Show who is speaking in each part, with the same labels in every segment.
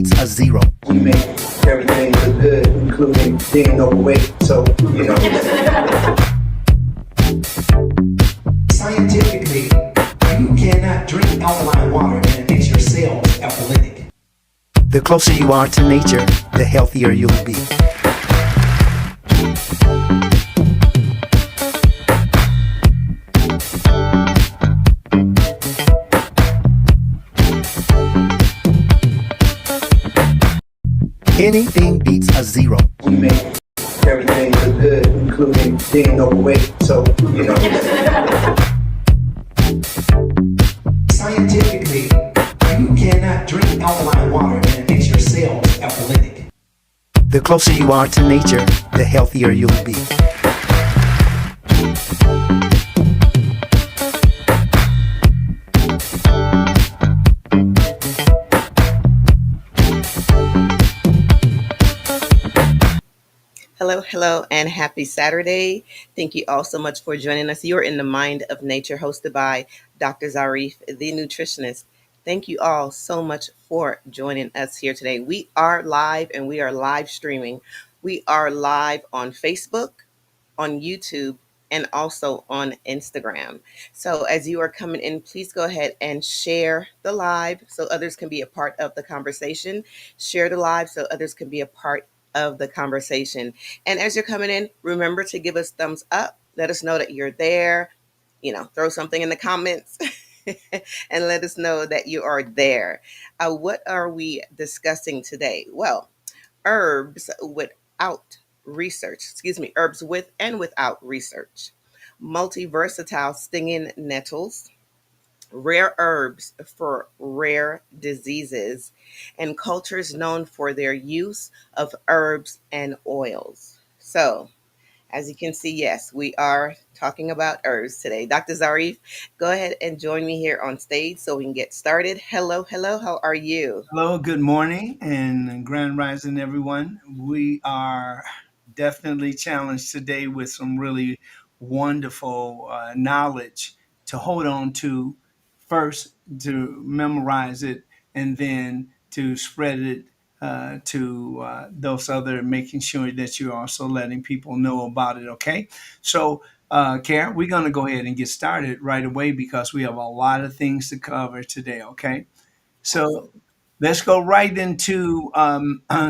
Speaker 1: a zero.
Speaker 2: We make everything look good, including being overweight. So, scientifically, you cannot drink alkaline water and it makes your cells alkalytic.
Speaker 1: The closer you are to nature, the healthier you'll be. Anything beats a zero.
Speaker 2: We make everything look good, including being overweight. So, scientifically, you cannot drink alkaline water and it makes your cells alkalytic.
Speaker 1: The closer you are to nature, the healthier you'll be.
Speaker 3: Hello, hello, and happy Saturday. Thank you all so much for joining us. You're in the Mind of Nature, hosted by Dr. Zarif, the nutritionist. Thank you all so much for joining us here today. We are live and we are live streaming. We are live on Facebook, on YouTube, and also on Instagram. So as you are coming in, please go ahead and share the live so others can be a part of the conversation. Share the live so others can be a part of the conversation. And as you're coming in, remember to give us thumbs up. Let us know that you're there. Throw something in the comments and let us know that you are there. What are we discussing today? Well, herbs with and without research, multi-versatile stinging nettles, rare herbs for rare diseases, and cultures known for their use of herbs and oils. So, as you can see, yes, we are talking about herbs today. Dr. Zarif, go ahead and join me here on stage so we can get started. Hello, hello, how are you?
Speaker 4: Hello, good morning, and grand rising, everyone. We are definitely challenged today with some really wonderful knowledge to hold on to first, to memorize it, and then to spread it to those other, making sure that you're also letting people know about it. Okay, so. Karen, we're going to go ahead and get started right away because we have a lot of things to cover today. Okay, so
Speaker 3: Absolutely.
Speaker 4: let's go right into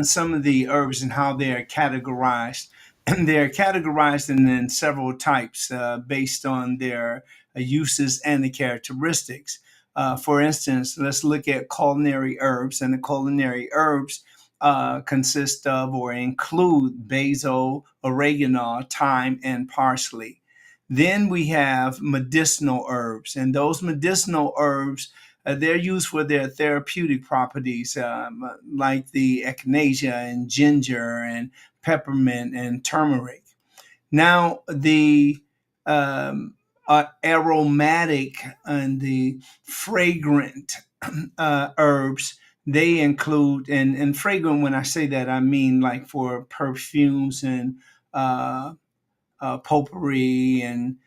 Speaker 4: some of the herbs and how they are categorized. And they're categorized in several types based on their uses and the characteristics. For instance, let's look at culinary herbs, and the culinary herbs consist of or include basil, oregano, thyme, and parsley. Then we have medicinal herbs, and those medicinal herbs they're used for their therapeutic properties, like the echinacea and ginger and peppermint and turmeric. Now, the aromatic and the fragrant herbs, they include, and fragrant, when I say that, I mean like for perfumes and uh, potpourri and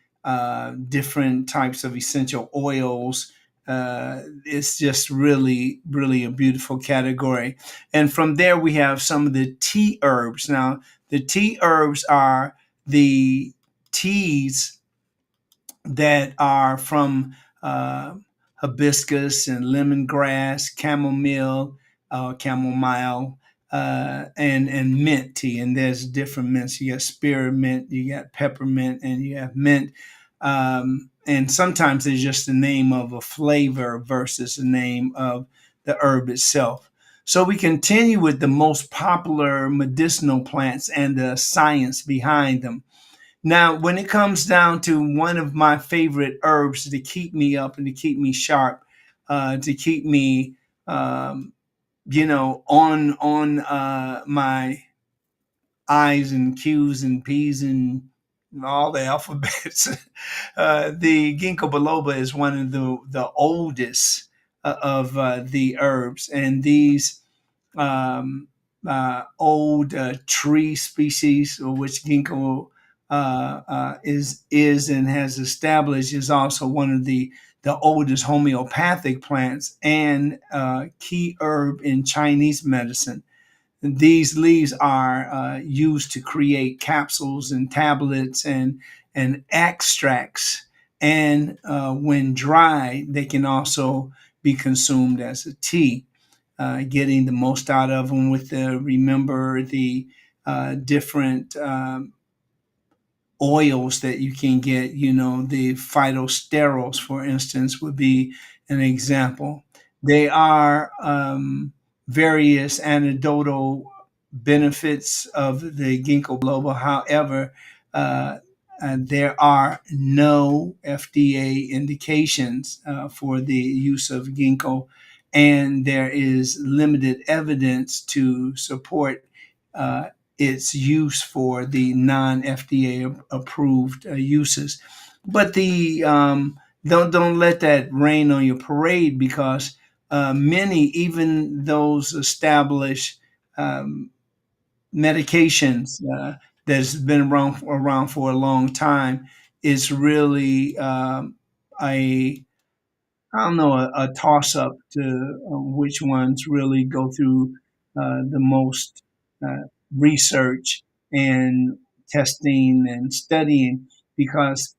Speaker 4: different types of essential oils. It's just really, really a beautiful category. And from there, we have some of the tea herbs. Now, the tea herbs are the teas that are from hibiscus and lemongrass, chamomile, and mint tea. And there's different mints. You got spearmint, you got peppermint, and you have mint. And sometimes it's just the name of a flavor versus the name of the herb itself. So we continue with the most popular medicinal plants and the science behind them. Now, when it comes down to one of my favorite herbs to keep me up and to keep me sharp, to keep me, on my I's and Q's and P's and all the alphabets, the ginkgo biloba is one of the oldest of the herbs, and these old tree species, which ginkgo is and has established, is also one of the the oldest homeopathic plants and key herb in Chinese medicine. These leaves are used to create capsules and tablets and extracts. And when dry, they can also be consumed as a tea. Getting the most out of them with the remember the different oils that you can get. You know, the phytosterols, for instance, would be an example. They are various anecdotal benefits of the ginkgo biloba. However, uh, there are no FDA indications for the use of ginkgo, and there is limited evidence to support uh, its use for the non-FDA approved uses. But the don't let that rain on your parade, because many, even those established um, medications that's been around for a long time, is really a I don't know, a toss up to which ones really go through the most research and testing and studying, because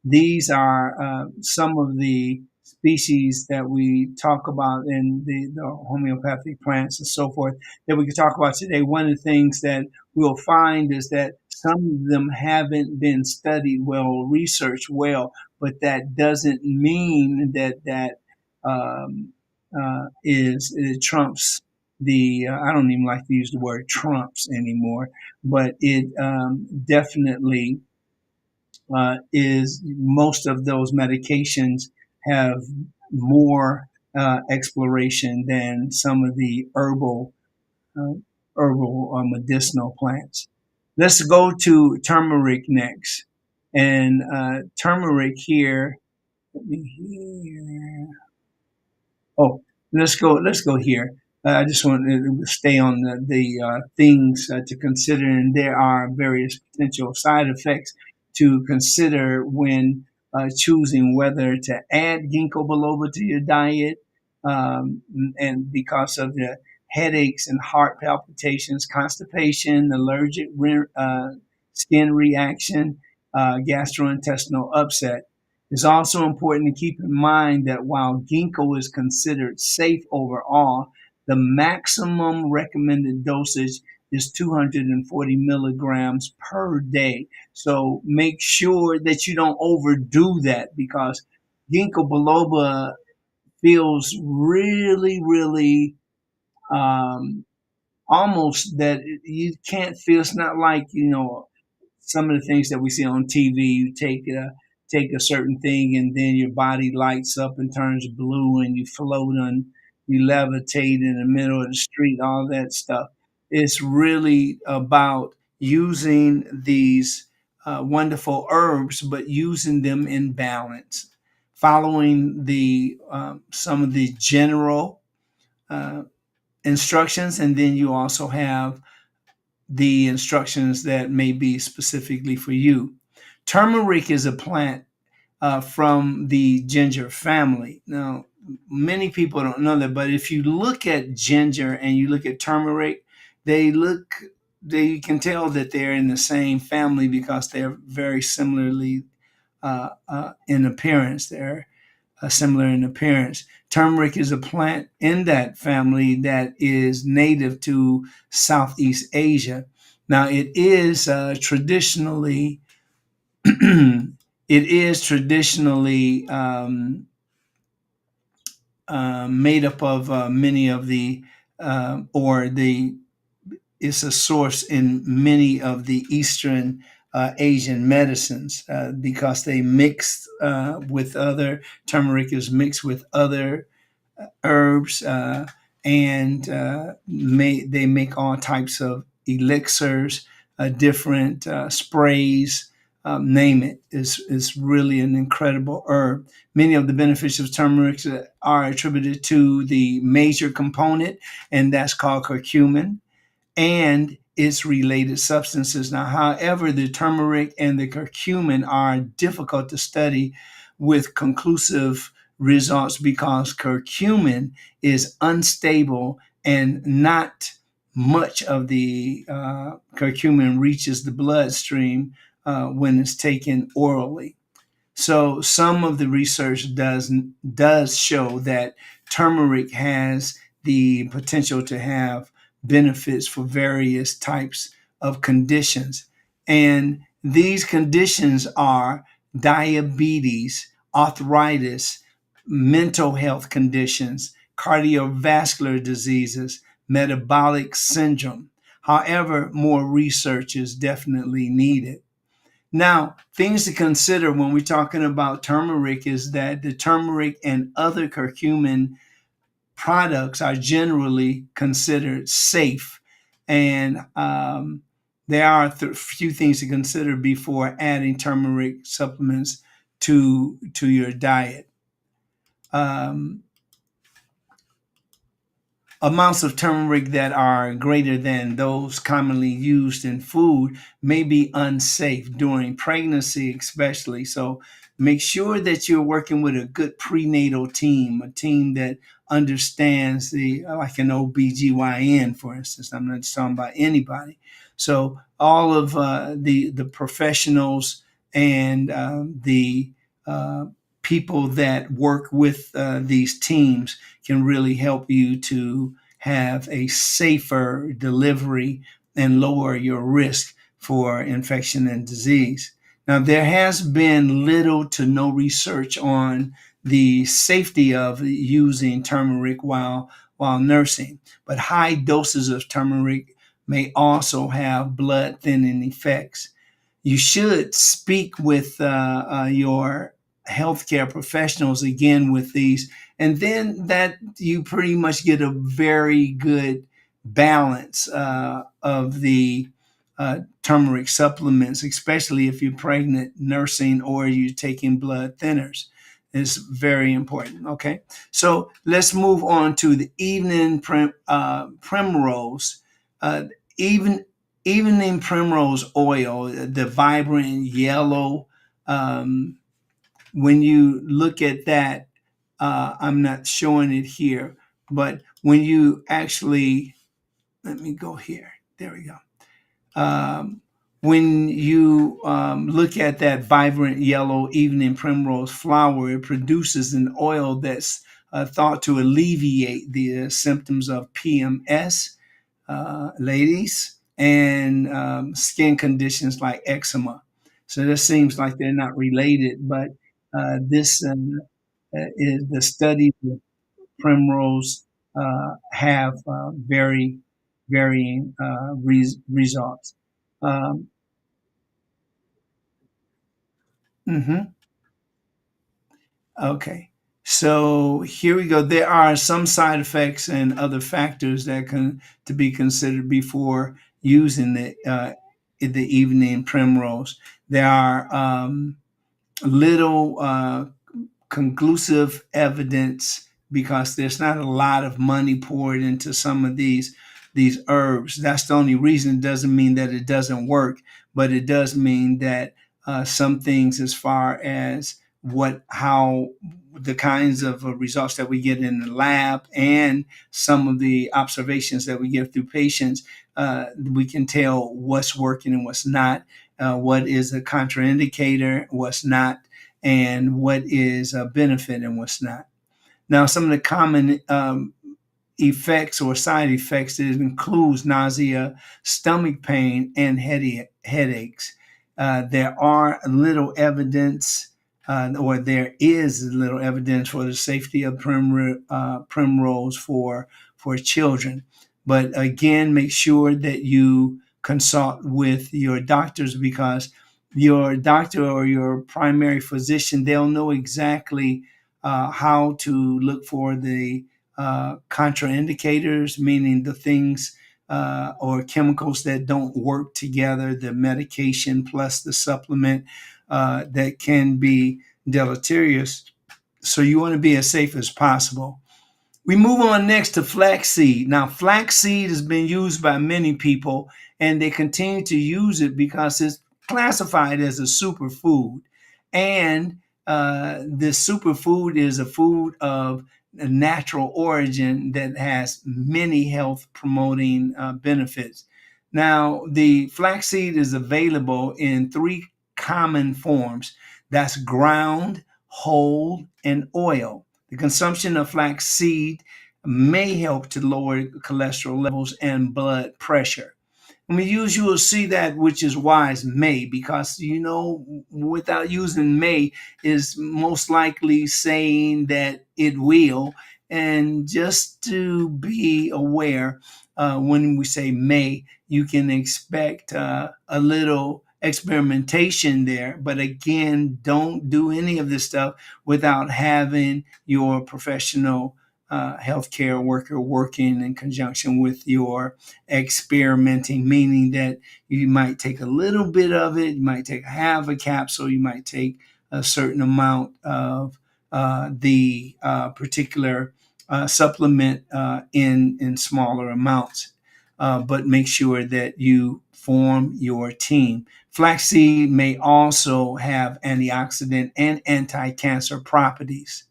Speaker 4: these are some of the species that we talk about in the homeopathic plants and so forth that we could talk about today. One of the things that we'll find is that some of them haven't been studied well or researched well, but that doesn't mean that it trumps the. I don't even like to use the word trumps anymore, but it definitely is most of those medications have more exploration than some of the uh, herbal or medicinal plants. Let's go to turmeric next. And turmeric here, let me hear. Oh, let's go here. I just want to stay on the things to consider, and there are various potential side effects to consider when choosing whether to add ginkgo biloba to your diet, and because of the headaches and heart palpitations, constipation, allergic skin reaction, gastrointestinal upset. It's also important to keep in mind that while ginkgo is considered safe overall, the maximum recommended dosage is 240 milligrams per day. So make sure that you don't overdo that, because ginkgo biloba feels really, really almost that you can't feel. It's not like, some of the things that we see on TV. You take a certain thing, and then your body lights up and turns blue, and you float on, you levitate in the middle of the street, all that stuff. It's really about using these wonderful herbs, but using them in balance, following the some of the general uh, instructions, and then you also have the instructions that may be specifically for you. Turmeric is a plant from the ginger family. Now, many people don't know that, but if you look at ginger and you look at turmeric, they look, they you can tell that they're in the same family because they're very similarly in appearance. They're similar in appearance. Turmeric is a plant in that family that is native to Southeast Asia. Now, it is traditionally it is traditionally made up of many of the or the it's a source in many of the Eastern Asian medicines because they mix with other turmeric is mixed with other herbs, and they make all types of elixirs, different sprays. Name it. Is really an incredible herb. Many of the benefits of turmeric are attributed to the major component, and that's called curcumin, and its related substances. Now, however, the turmeric and the curcumin are difficult to study with conclusive results because curcumin is unstable and not much of the curcumin reaches the bloodstream when it's taken orally. So some of the research does show that turmeric has the potential to have benefits for various types of conditions. And these conditions are diabetes, arthritis, mental health conditions, cardiovascular diseases, metabolic syndrome. However, more research is definitely needed. Now, things to consider when we're talking about turmeric is that the turmeric and other curcumin products are generally considered safe. And there are a few things to consider before adding turmeric supplements to your diet. Um, Amounts of turmeric that are greater than those commonly used in food may be unsafe during pregnancy, especially. So make sure that you're working with a good prenatal team, a team that understands like an OBGYN, for instance. I'm not just talking about anybody. So all of the professionals and the uh, people that work with these teams can really help you to have a safer delivery and lower your risk for infection and disease. Now, there has been little to no research on the safety of using turmeric while nursing, but high doses of turmeric may also have blood thinning effects. You should speak with your healthcare professionals again with these, and then that you pretty much get a very good balance of the turmeric supplements, especially if you're pregnant, nursing, or you're taking blood thinners. It's very important. Okay, so let's move on to the primrose. Uh, even evening primrose oil, the vibrant yellow. Um, when you look at that, I'm not showing it here, but when you actually, let me go here. There we go. Um, when you look at that vibrant yellow evening primrose flower, it produces an oil that's thought to alleviate the symptoms of PMS, ladies, and skin conditions like eczema. So this seems like they're not related, but this is the studies of primrose have very varying results. Um, mhm. Okay. So here we go. There are some side effects and other factors that can to be considered before using the evening primrose. There are little conclusive evidence because there's not a lot of money poured into some of these herbs. That's the only reason. It doesn't mean that it doesn't work, but it does mean that some things, as far as how the kinds of results that we get in the lab and some of the observations that we get through patients, we can tell what's working and what's not, what is a contraindicator, what's not, and what is a benefit and what's not. Now, some of the common effects or side effects, it includes nausea, stomach pain, and headaches. There are little evidence, or there is little evidence for the safety of primrose for children. But again, make sure that you consult with your doctors, because your doctor or your primary physician, they'll know exactly how to look for the contraindicators, meaning the things or chemicals that don't work together, the medication plus the supplement that can be deleterious. So you want to be as safe as possible. We move on next to flaxseed. Now, flaxseed has been used by many people, and they continue to use it because it's classified as a superfood. And this superfood is a food of a natural origin that has many health promoting benefits. Now, the flaxseed is available in three common forms: that's ground, whole, and oil. The consumption of flaxseed may help to lower cholesterol levels and blood pressure. I mean, usually you'll see that, which is wise, may, because without using may is most likely saying that it will. And just to be aware, when we say may, you can expect a little experimentation there. But again, don't do any of this stuff without having your professional healthcare worker working in conjunction with your experimenting, meaning that you might take a little bit of it, you might take half a capsule, you might take a certain amount of the particular supplement in smaller amounts. But make sure that you form your team. Flaxseed may also have antioxidant and anti-cancer properties.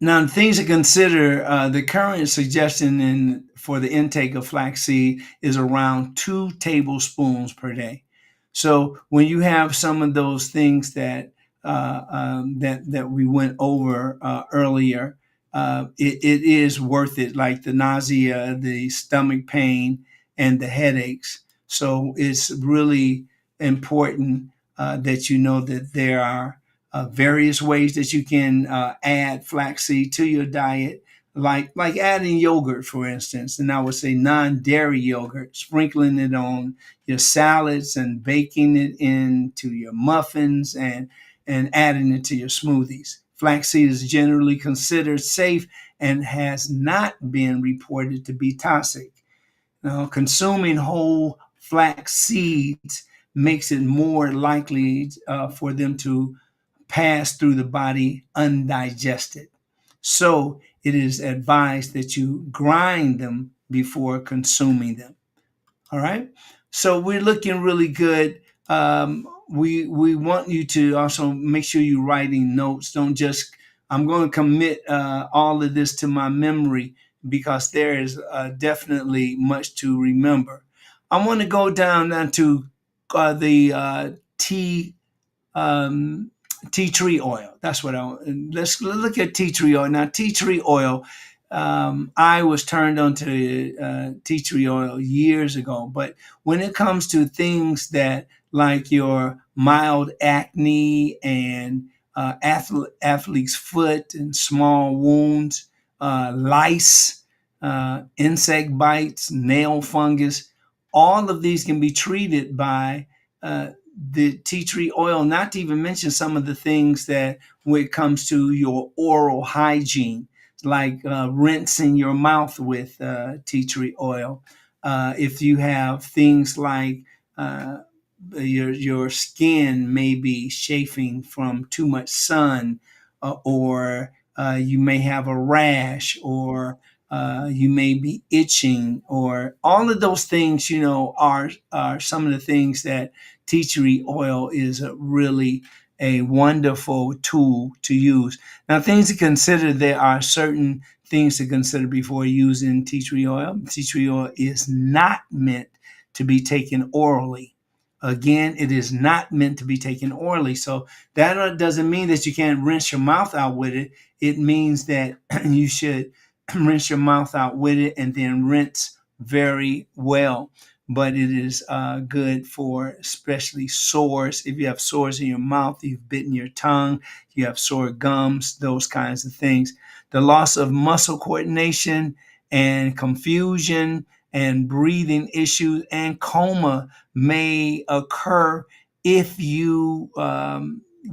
Speaker 4: Now, things to consider, the current suggestion for the intake of flaxseed is around 2 tablespoons per day. So when you have some of those things that we went over earlier, it is worth it, like the nausea, the stomach pain, and the headaches. So it's really important that you know that there are various ways that you can add flaxseed to your diet, like adding yogurt, for instance. And I would say non-dairy yogurt, sprinkling it on your salads and baking it into your muffins and adding it to your smoothies. Flaxseed is generally considered safe and has not been reported to be toxic. Now, consuming whole flax seeds makes it more likely for them to pass through the body undigested. So it is advised that you grind them before consuming them. All right. So we're looking really good. We want you to also make sure you're writing notes. Don't just, I'm going to commit all of this to my memory because there is definitely much to remember. I want to go down to the tea tree oil. That's what I want. Let's look at tea tree oil. Now, tea tree oil, I was turned on to tea tree oil years ago. But when it comes to things that like your mild acne and athlete's foot and small wounds, lice, insect bites, nail fungus, all of these can be treated by the tea tree oil, not to even mention some of the things that when it comes to your oral hygiene, like rinsing your mouth with tea tree oil. If you have things like your skin may be chafing from too much sun, or you may have a rash, or you may be itching, or all of those things, are some of the things that tea tree oil is really a wonderful tool to use. Now, things to consider: there are certain things to consider before using tea tree oil. Tea tree oil is not meant to be taken orally. Again, it is not meant to be taken orally. So that doesn't mean that you can't rinse your mouth out with it. It means that you should rinse your mouth out with it and then rinse very well. But it is good for especially sores. If you have sores in your mouth, you've bitten your tongue, you have sore gums, those kinds of things. The loss of muscle coordination and confusion and breathing issues and coma may occur if you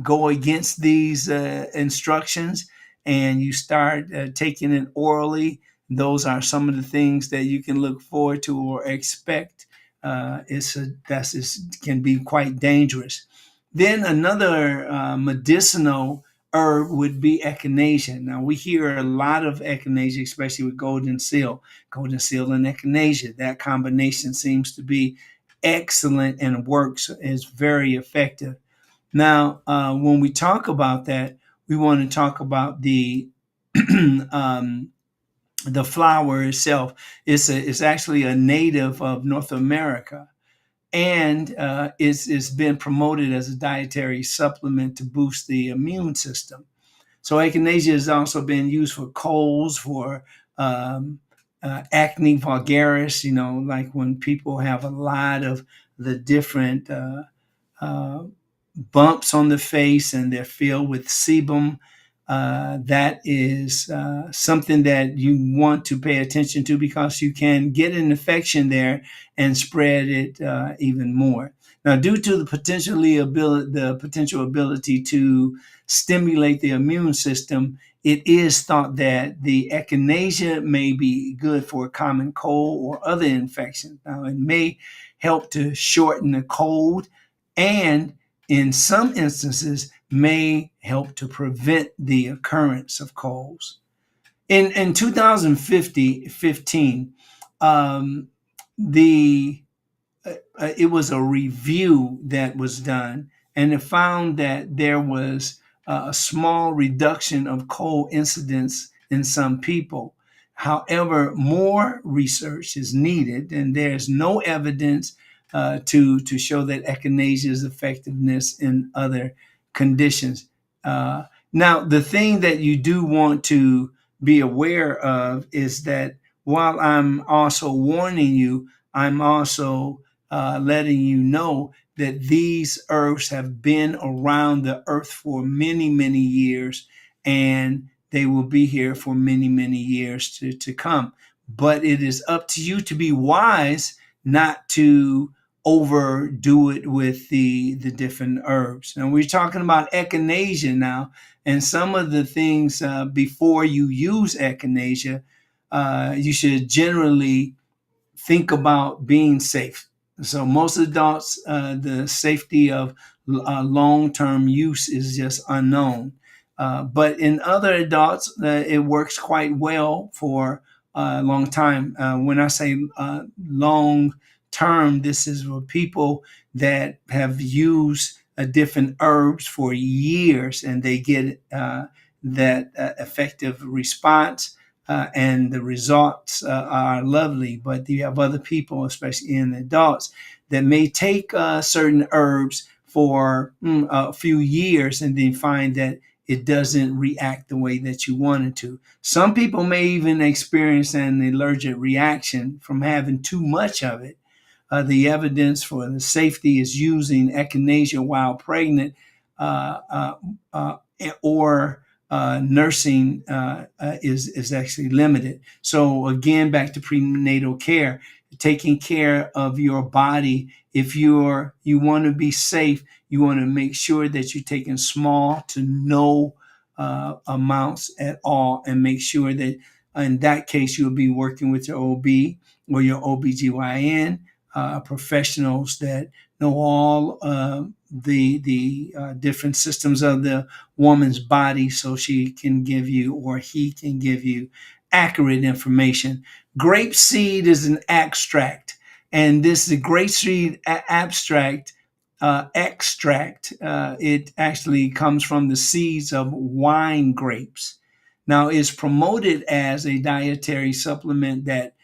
Speaker 4: go against these instructions and you start taking it orally. Those are some of the things that you can look forward to or expect. Can be quite dangerous. Then another medicinal herb would be echinacea. Now we hear a lot of echinacea, especially with golden seal and echinacea. That combination seems to be excellent and works is very effective. Now, when we talk about that, we want to talk about um, the flower itself. It's actually a native of North America, and it's been promoted as a dietary supplement to boost the immune system. So echinacea has also been used for colds, for um, acne vulgaris. Like when people have a lot of the different uh, bumps on the face and they're filled with sebum. That is something that you want to pay attention to, because you can get an infection there and spread it even more. Now, due to the potential ability to stimulate the immune system, it is thought that the echinacea may be good for a common cold or other infections. Now, it may help to shorten the cold, and in some instances may help to prevent the occurrence of colds. In 2015, the it was a review that was done, and it found that there was a small reduction of cold incidence in some people. However, more research is needed, and there's no evidence to show that echinacea's effectiveness in other conditions. Uh, Now, the thing that you do want to be aware of is that while I'm also warning you, I'm also letting you know that these herbs have been around the earth for many, many years, and they will be here for many, many years to come. But it is up to you to be wise, not to overdo it with the different herbs. And we're talking about echinacea now, and some of the things before you use echinacea, you should generally think about being safe. So most adults, the safety of long-term use is just unknown. But in other adults, it works quite well for a long time. When I say long term, this is for people that have used different herbs for years and they get that effective response, and the results are lovely. But you have other people, especially in adults, that may take certain herbs for a few years and then find that it doesn't react the way that you want it to. Some people may even experience an allergic reaction from having too much of it. The evidence for the safety is using echinacea while pregnant, uh, uh, uh, or nursing is actually limited. So again, back to prenatal care, taking care of your body. If you want to be safe, you want to make sure that you're taking small to no amounts at all, and make sure that in that case you'll be working with your OB or your OBGYN, professionals that know all the different systems of the woman's body, so she can give you, or he can give you, accurate information. Grape seed is an extract, and this is a grape seed abstract extract. It actually comes from the seeds of wine grapes. Now, it's promoted as a dietary supplement that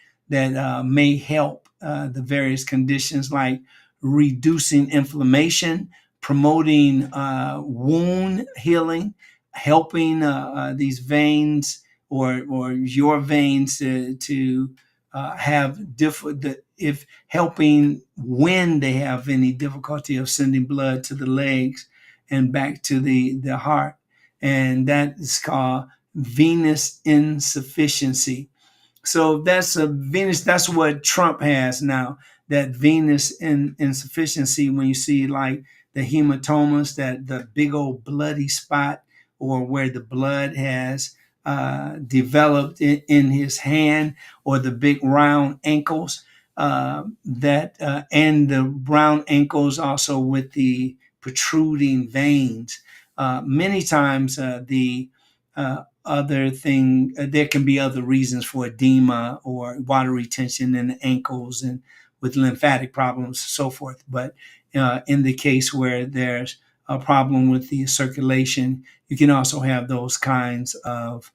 Speaker 4: may help the various conditions like reducing inflammation, promoting wound healing, helping these veins, or your veins to have different, if helping when they have any difficulty of sending blood to the legs and back to the heart. And that is called venous insufficiency. So that's a Venus. That's what Trump has now. That venous insufficiency. When you see like the hematomas, that the big old bloody spot, or where the blood has developed in his hand, or the big round ankles. And the round ankles also with the protruding veins. Many times the other thing, there can be other reasons for edema or water retention in the ankles, and with lymphatic problems, so forth. But in the case where there's a problem with the circulation, you can also have those kinds of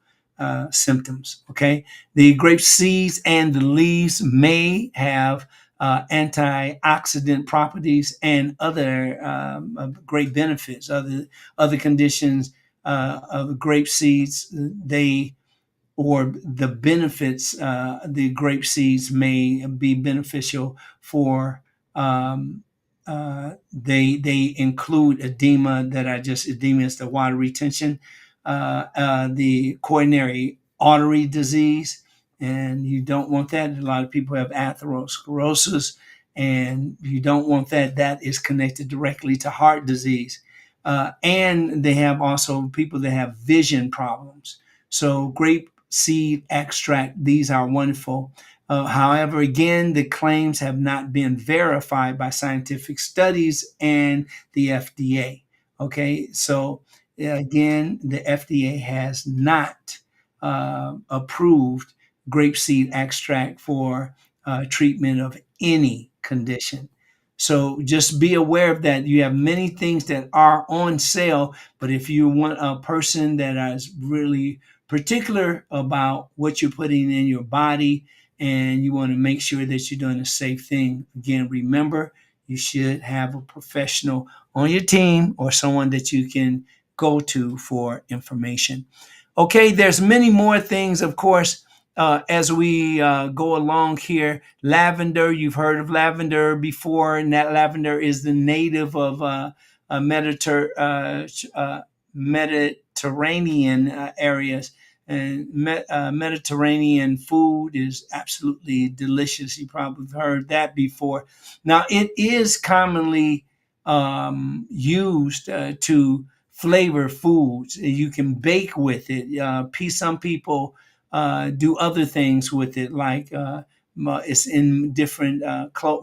Speaker 4: symptoms. Okay, the grape seeds and the leaves may have antioxidant properties and other great benefits. Other conditions of grape seeds, they or the benefits, the grape seeds may be beneficial for. They include edema that I just edema is the water retention, the coronary artery disease, and you don't want that. A lot of people have atherosclerosis, and you don't want that. That is connected directly to heart disease, and they have also people that have vision problems. So grape seed extract, these are wonderful. However, again, the claims have not been verified by scientific studies and the FDA. Okay, so again, the FDA has not approved grapeseed extract for treatment of any condition. So just be aware of that. You have many things that are on sale, but if you want a person that is really particular about what you're putting in your body and you want to make sure that you're doing a safe thing, again, remember you should have a professional on your team or someone that you can go to for information. Okay, there's many more things, of course, as we go along here. Lavender, you've heard of lavender before, and that lavender is the native of Mediterranean areas. And Mediterranean food is absolutely delicious. You probably have heard that before. Now, it is commonly used to flavor foods. You can bake with it. Some people do other things with it, like it's in different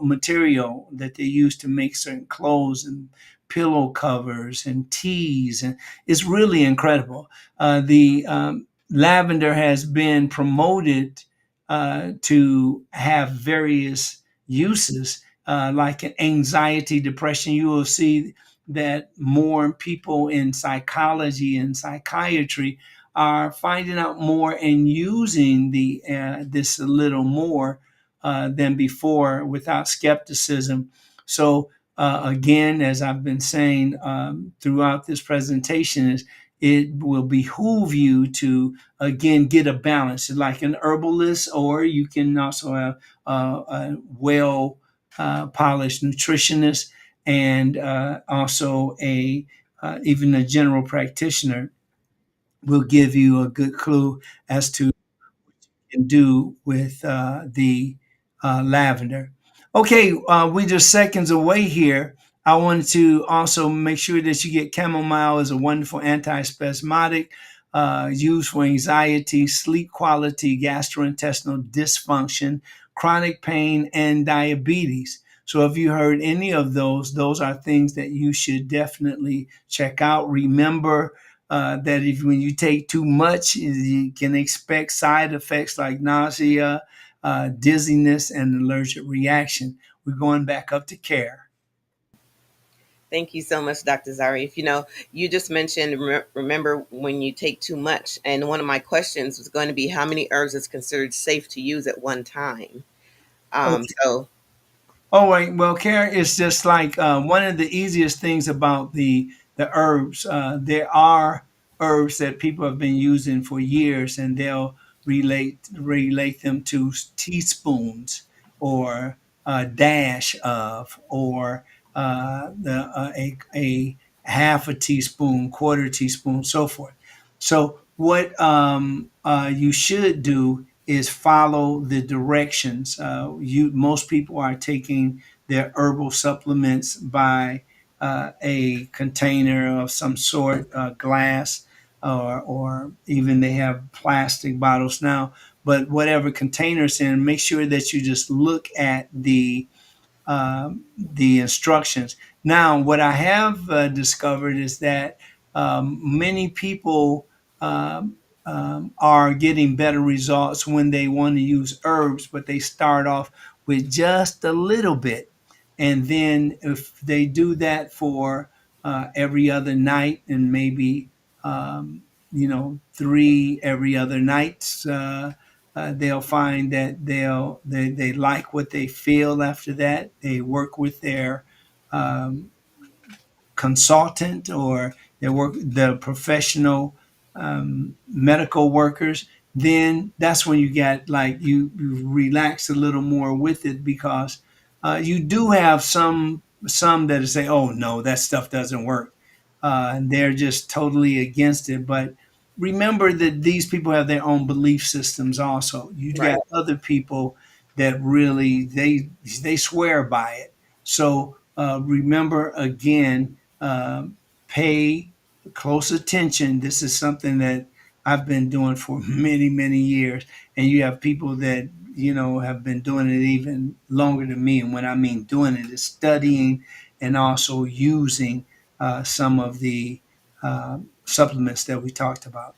Speaker 4: material that they use to make certain clothes and pillow covers and teas, and it's really incredible. The lavender has been promoted to have various uses, like anxiety, depression. You will see that more people in psychology and psychiatry are finding out more and using the this a little more than before without skepticism. So again, as I've been saying throughout this presentation, is it will behoove you to again get a balance, like an herbalist, or you can also have a well polished nutritionist and also a even a general practitioner will give you a good clue as to can do with the lavender. Okay, we're just seconds away here. I wanted to also make sure that you get chamomile is a wonderful antispasmodic used for anxiety, sleep quality, gastrointestinal dysfunction, chronic pain, and diabetes. So if you heard any of those are things that you should definitely check out. Remember, that if when you take too much, you can expect side effects like nausea, dizziness, and allergic reaction. We're going back up to care.
Speaker 3: Thank you so much, Dr. Zarif. You just mentioned remember when you take too much, and one of my questions was going to be how many herbs is considered safe to use at one time.
Speaker 4: Okay.
Speaker 3: So
Speaker 4: Oh, right. Well, Karen, it's just like one of the easiest things about the herbs. There are herbs that people have been using for years, and they'll relate them to teaspoons or a dash of, or a half a teaspoon, quarter teaspoon, so forth. So what you should do is follow the directions. Most people are taking their herbal supplements by a container of some sort, glass, or even they have plastic bottles now. But whatever containers in, make sure that you just look at the instructions. Now, what I have discovered is that many people are getting better results when they want to use herbs, but they start off with just a little bit. And then if they do that for every other night, and maybe three every other nights. They'll find that they like what they feel after that. They work with their um, consultant, or the professional medical workers. Then that's when you get like you relax a little more with it, because you do have some that say, oh no, that stuff doesn't work, and they're just totally against it. But remember that these people have their own belief systems also. You
Speaker 3: Right.
Speaker 4: got other people that really they swear by it. So remember again, pay close attention. This is something that I've been doing for many, many years. And you have people that, have been doing it even longer than me. And when I mean doing it, is studying and also using some of the supplements that we talked about.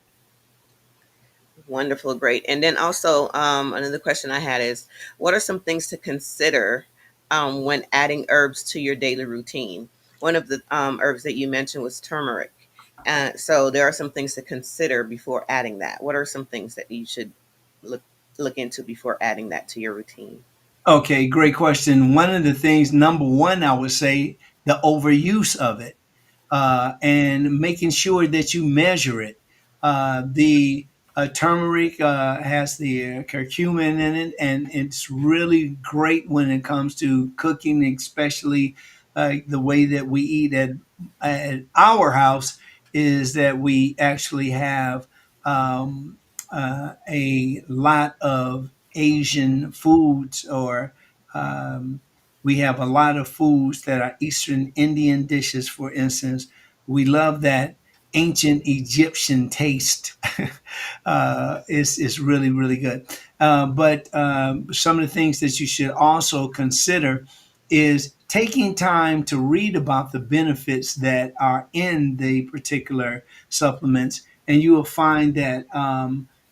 Speaker 3: Wonderful, great. And then also, another question I had is, what are some things to consider when adding herbs to your daily routine? One of the herbs that you mentioned was turmeric. So there are some things to consider before adding that. What are some things that you should look look into before adding that to your routine?
Speaker 4: Okay, great question. One of the things, number one, I would say the overuse of it, and making sure that you measure it. The turmeric has the curcumin in it, and it's really great when it comes to cooking, especially the way that we eat at our house is that we actually have um, a lot of Asian foods, or um, we have a lot of foods that are Eastern Indian dishes, for instance. We love that ancient Egyptian taste. It's really, really good. But some of the things that you should also consider is taking time to read about the benefits that are in the particular supplements, and you will find that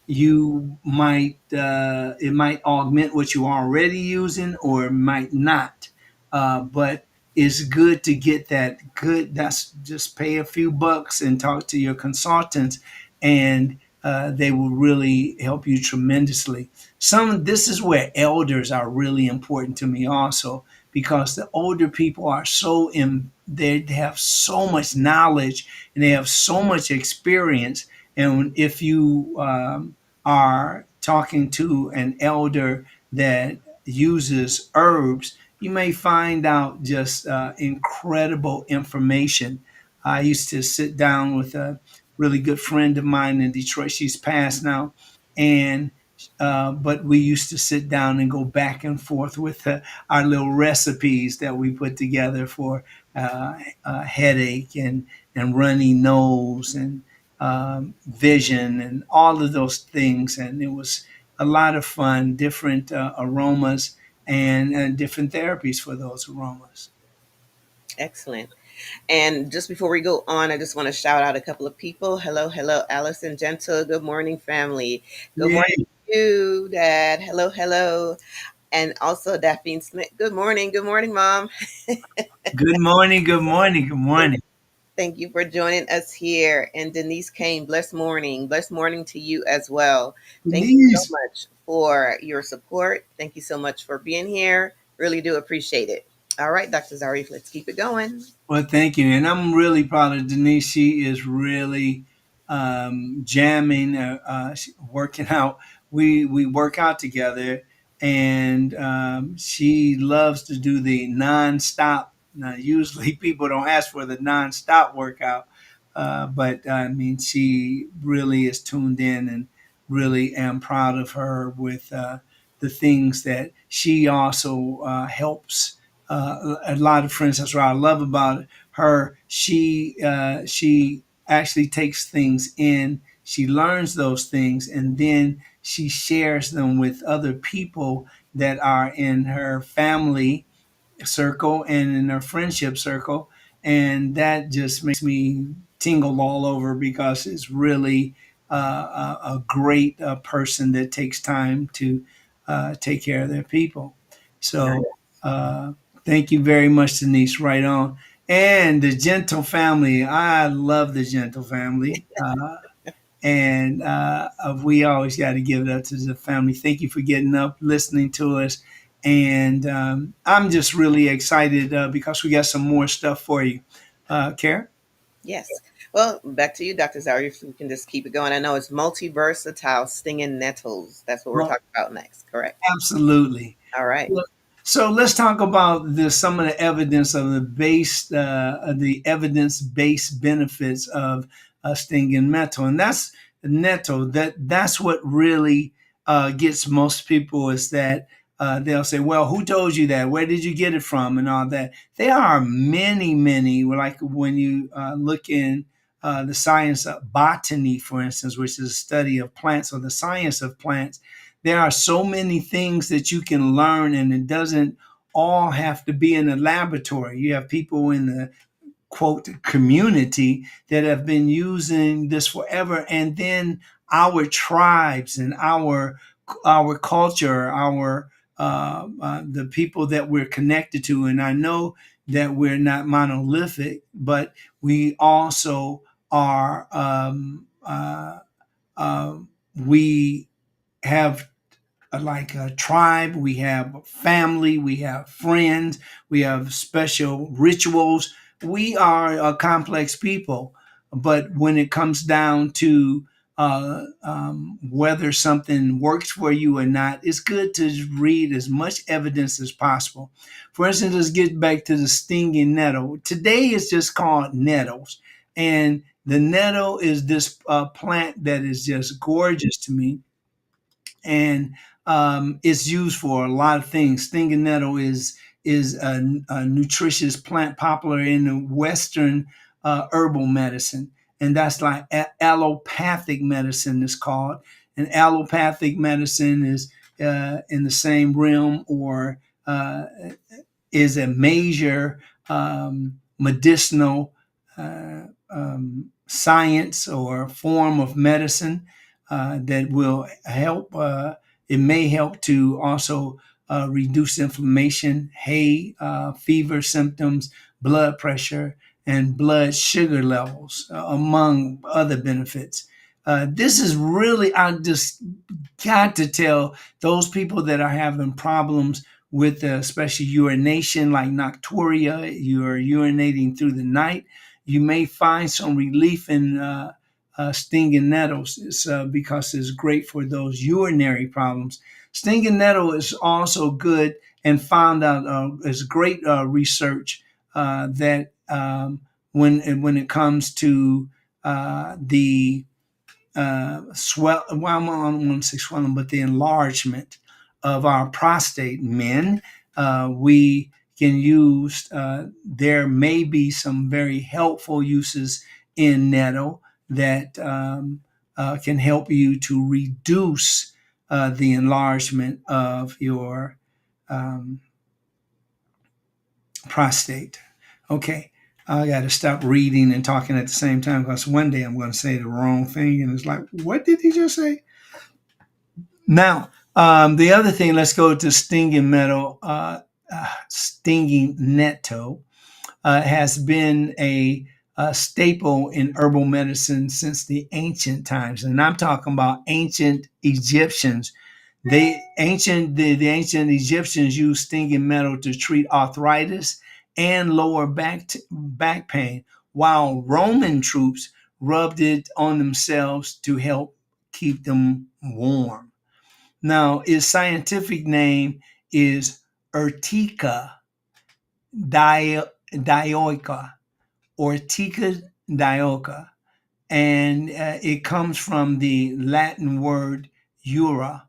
Speaker 4: you might it might augment what you're already using, or it might not. But it's good to get that good. That's just pay a few bucks and talk to your consultants, and they will really help you tremendously. This is where elders are really important to me also, because the older people are they have so much knowledge, and they have so much experience. And if you are talking to an elder that uses herbs, you may find out just incredible information. I used to sit down with a really good friend of mine in Detroit. She's passed now, and but we used to sit down and go back and forth with our little recipes that we put together for headache and runny nose and vision and all of those things. And it was a lot of fun, different aromas and different therapies for those aromas.
Speaker 3: Excellent. And just before we go on, I just want to shout out a couple of people. Hello, hello, Allison Gentle. Good morning, family. Good morning
Speaker 4: Yay.
Speaker 3: to you, Dad. Hello, hello. And also Daphne Smith. Good morning. Good morning, Mom.
Speaker 4: Good morning, good morning, good morning.
Speaker 3: Thank you for joining us here. And Denise Kane, blessed morning. Blessed morning to you as well. Thank you so
Speaker 4: Denise.
Speaker 3: much for your support. Thank you so much for being here. Really do appreciate it. All right, Dr. Zarif, let's keep it going.
Speaker 4: Well, thank you, and I'm really proud of Denise. She is really jamming, working out. We work out together, and she loves to do the nonstop. Now, usually people don't ask for the nonstop workout, but I mean, she really is tuned in, and really am proud of her with the things that she also helps a lot of friends. That's what I love about her. She actually takes things in. She learns those things, and then she shares them with other people that are in her family circle and in her friendship circle, and that just makes me tingle all over, because it's really a great person that takes time to take care of their people.
Speaker 3: Nice.
Speaker 4: So uh, thank you very much, Denise. Right on. And the Gentle family. I love the Gentle family. And we always got to give it up to the family. Thank you for getting up, listening to us. And I'm just really excited because we got some more stuff for you. Karen?
Speaker 3: Yes. Well, back to you, Dr. Zari, if we can just keep it going. I know it's multi-versatile stinging nettles. That's what we're
Speaker 4: Well,
Speaker 3: talking about next, correct?
Speaker 4: absolutely.
Speaker 3: All right.
Speaker 4: So let's talk about some of the evidence of the evidence-based benefits of stinging nettle, and that's nettle. That's what really gets most people is that they'll say, "Well, who told you that? Where did you get it from?" and all that. There are many, many. Like when you look in the science of botany, for instance, which is a study of plants or the science of plants, there are so many things that you can learn, and it doesn't all have to be in a laboratory. You have people in the quote community that have been using this forever, and then our tribes and our culture, our the people that we're connected to. And I know that we're not monolithic, but we also are. We have like a tribe, we have family, we have friends, we have special rituals. We are a complex people, but when it comes down to whether something works for you or not, it's good to read as much evidence as possible. For instance, let's get back to the stinging nettle. Today it's just called nettles, and the nettle is this plant that is just gorgeous to me, and it's used for a lot of things. Stinging nettle is a nutritious plant popular in the Western herbal medicine, and that's like allopathic medicine is called. And allopathic medicine is in the same realm or is a major medicinal science or form of medicine that will help. It may help to also reduce inflammation, fever symptoms, blood pressure, and blood sugar levels, among other benefits. This is really, I just got to tell those people that are having problems with especially urination, like nocturia, you're urinating through the night, you may find some relief in stinging nettles. It's, because it's great for those urinary problems. Stinging nettle is also good and found out is great research that when it comes to the well, I don't want to say swelling, but the enlargement of our prostate, men, we can use. There may be some very helpful uses in nettle that can help you to reduce the enlargement of your um, prostate. Okay. I got to stop reading and talking at the same time because one day I'm going to say the wrong thing. And it's like, what did he just say? Now, the other thing, let's go to stinging metal, stinging netto has been a staple in herbal medicine since the ancient times. And I'm talking about ancient Egyptians. The ancient Egyptians used stinging metal to treat arthritis and lower back pain, while Roman troops rubbed it on themselves to help keep them warm. Now, its scientific name is Urtica dioica, Urtica dioica, and it comes from the Latin word ura,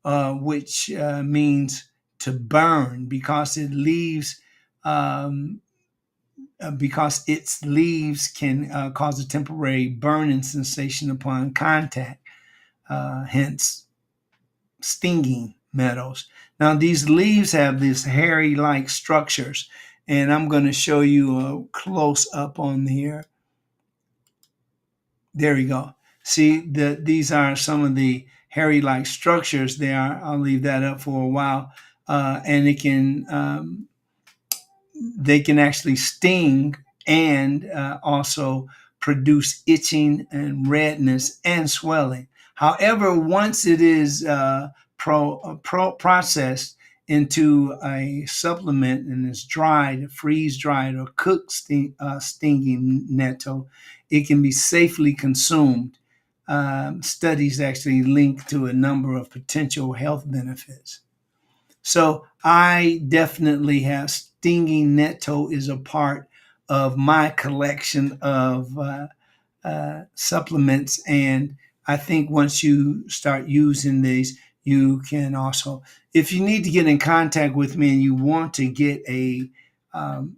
Speaker 4: which means to burn um, because its leaves can cause a temporary burning sensation upon contact, hence stinging metals. Now, these leaves have these hairy like structures, and I'm going to show you a close up on here. There you go. See, these are some of the hairy like structures there. I'll leave that up for a while. And it can they can actually sting and also produce itching and redness and swelling. However, once it is processed into a supplement and is dried, freeze dried, or cooked stinging nettle, it can be safely consumed. Studies actually link to a number of potential health benefits. So I definitely have stinging nettle is a part of my collection of supplements, and I think once you start using these, you can also, if you need to get in contact with me and you want to get um,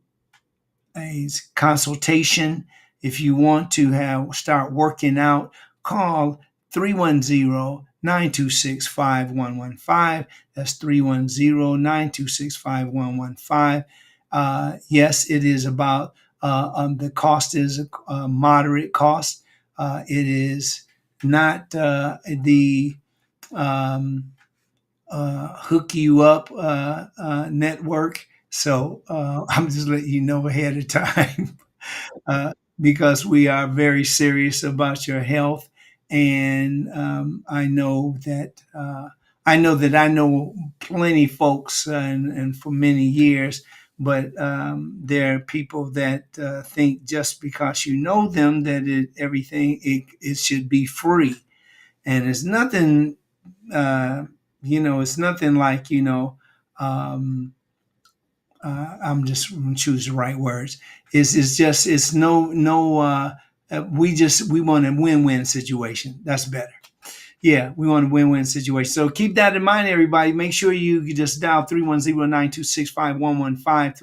Speaker 4: a consultation, if you want to have start working out, call 310-926-5115. That's 310-926-5115. Yes, it is about the cost is a moderate cost. It is not the um, hook you up network. So I'm just letting you know ahead of time because we are very serious about your health, and I know plenty folks, and for many years. But there are people that think just because you know them that it should be free, and it's nothing uh, it's nothing like, um, I'm just gonna choose the right words. It's just, it's no, we want a win-win situation. That's better. Yeah, we want a win-win situation. So keep that in mind, everybody. Make sure you just dial 310-926-5115,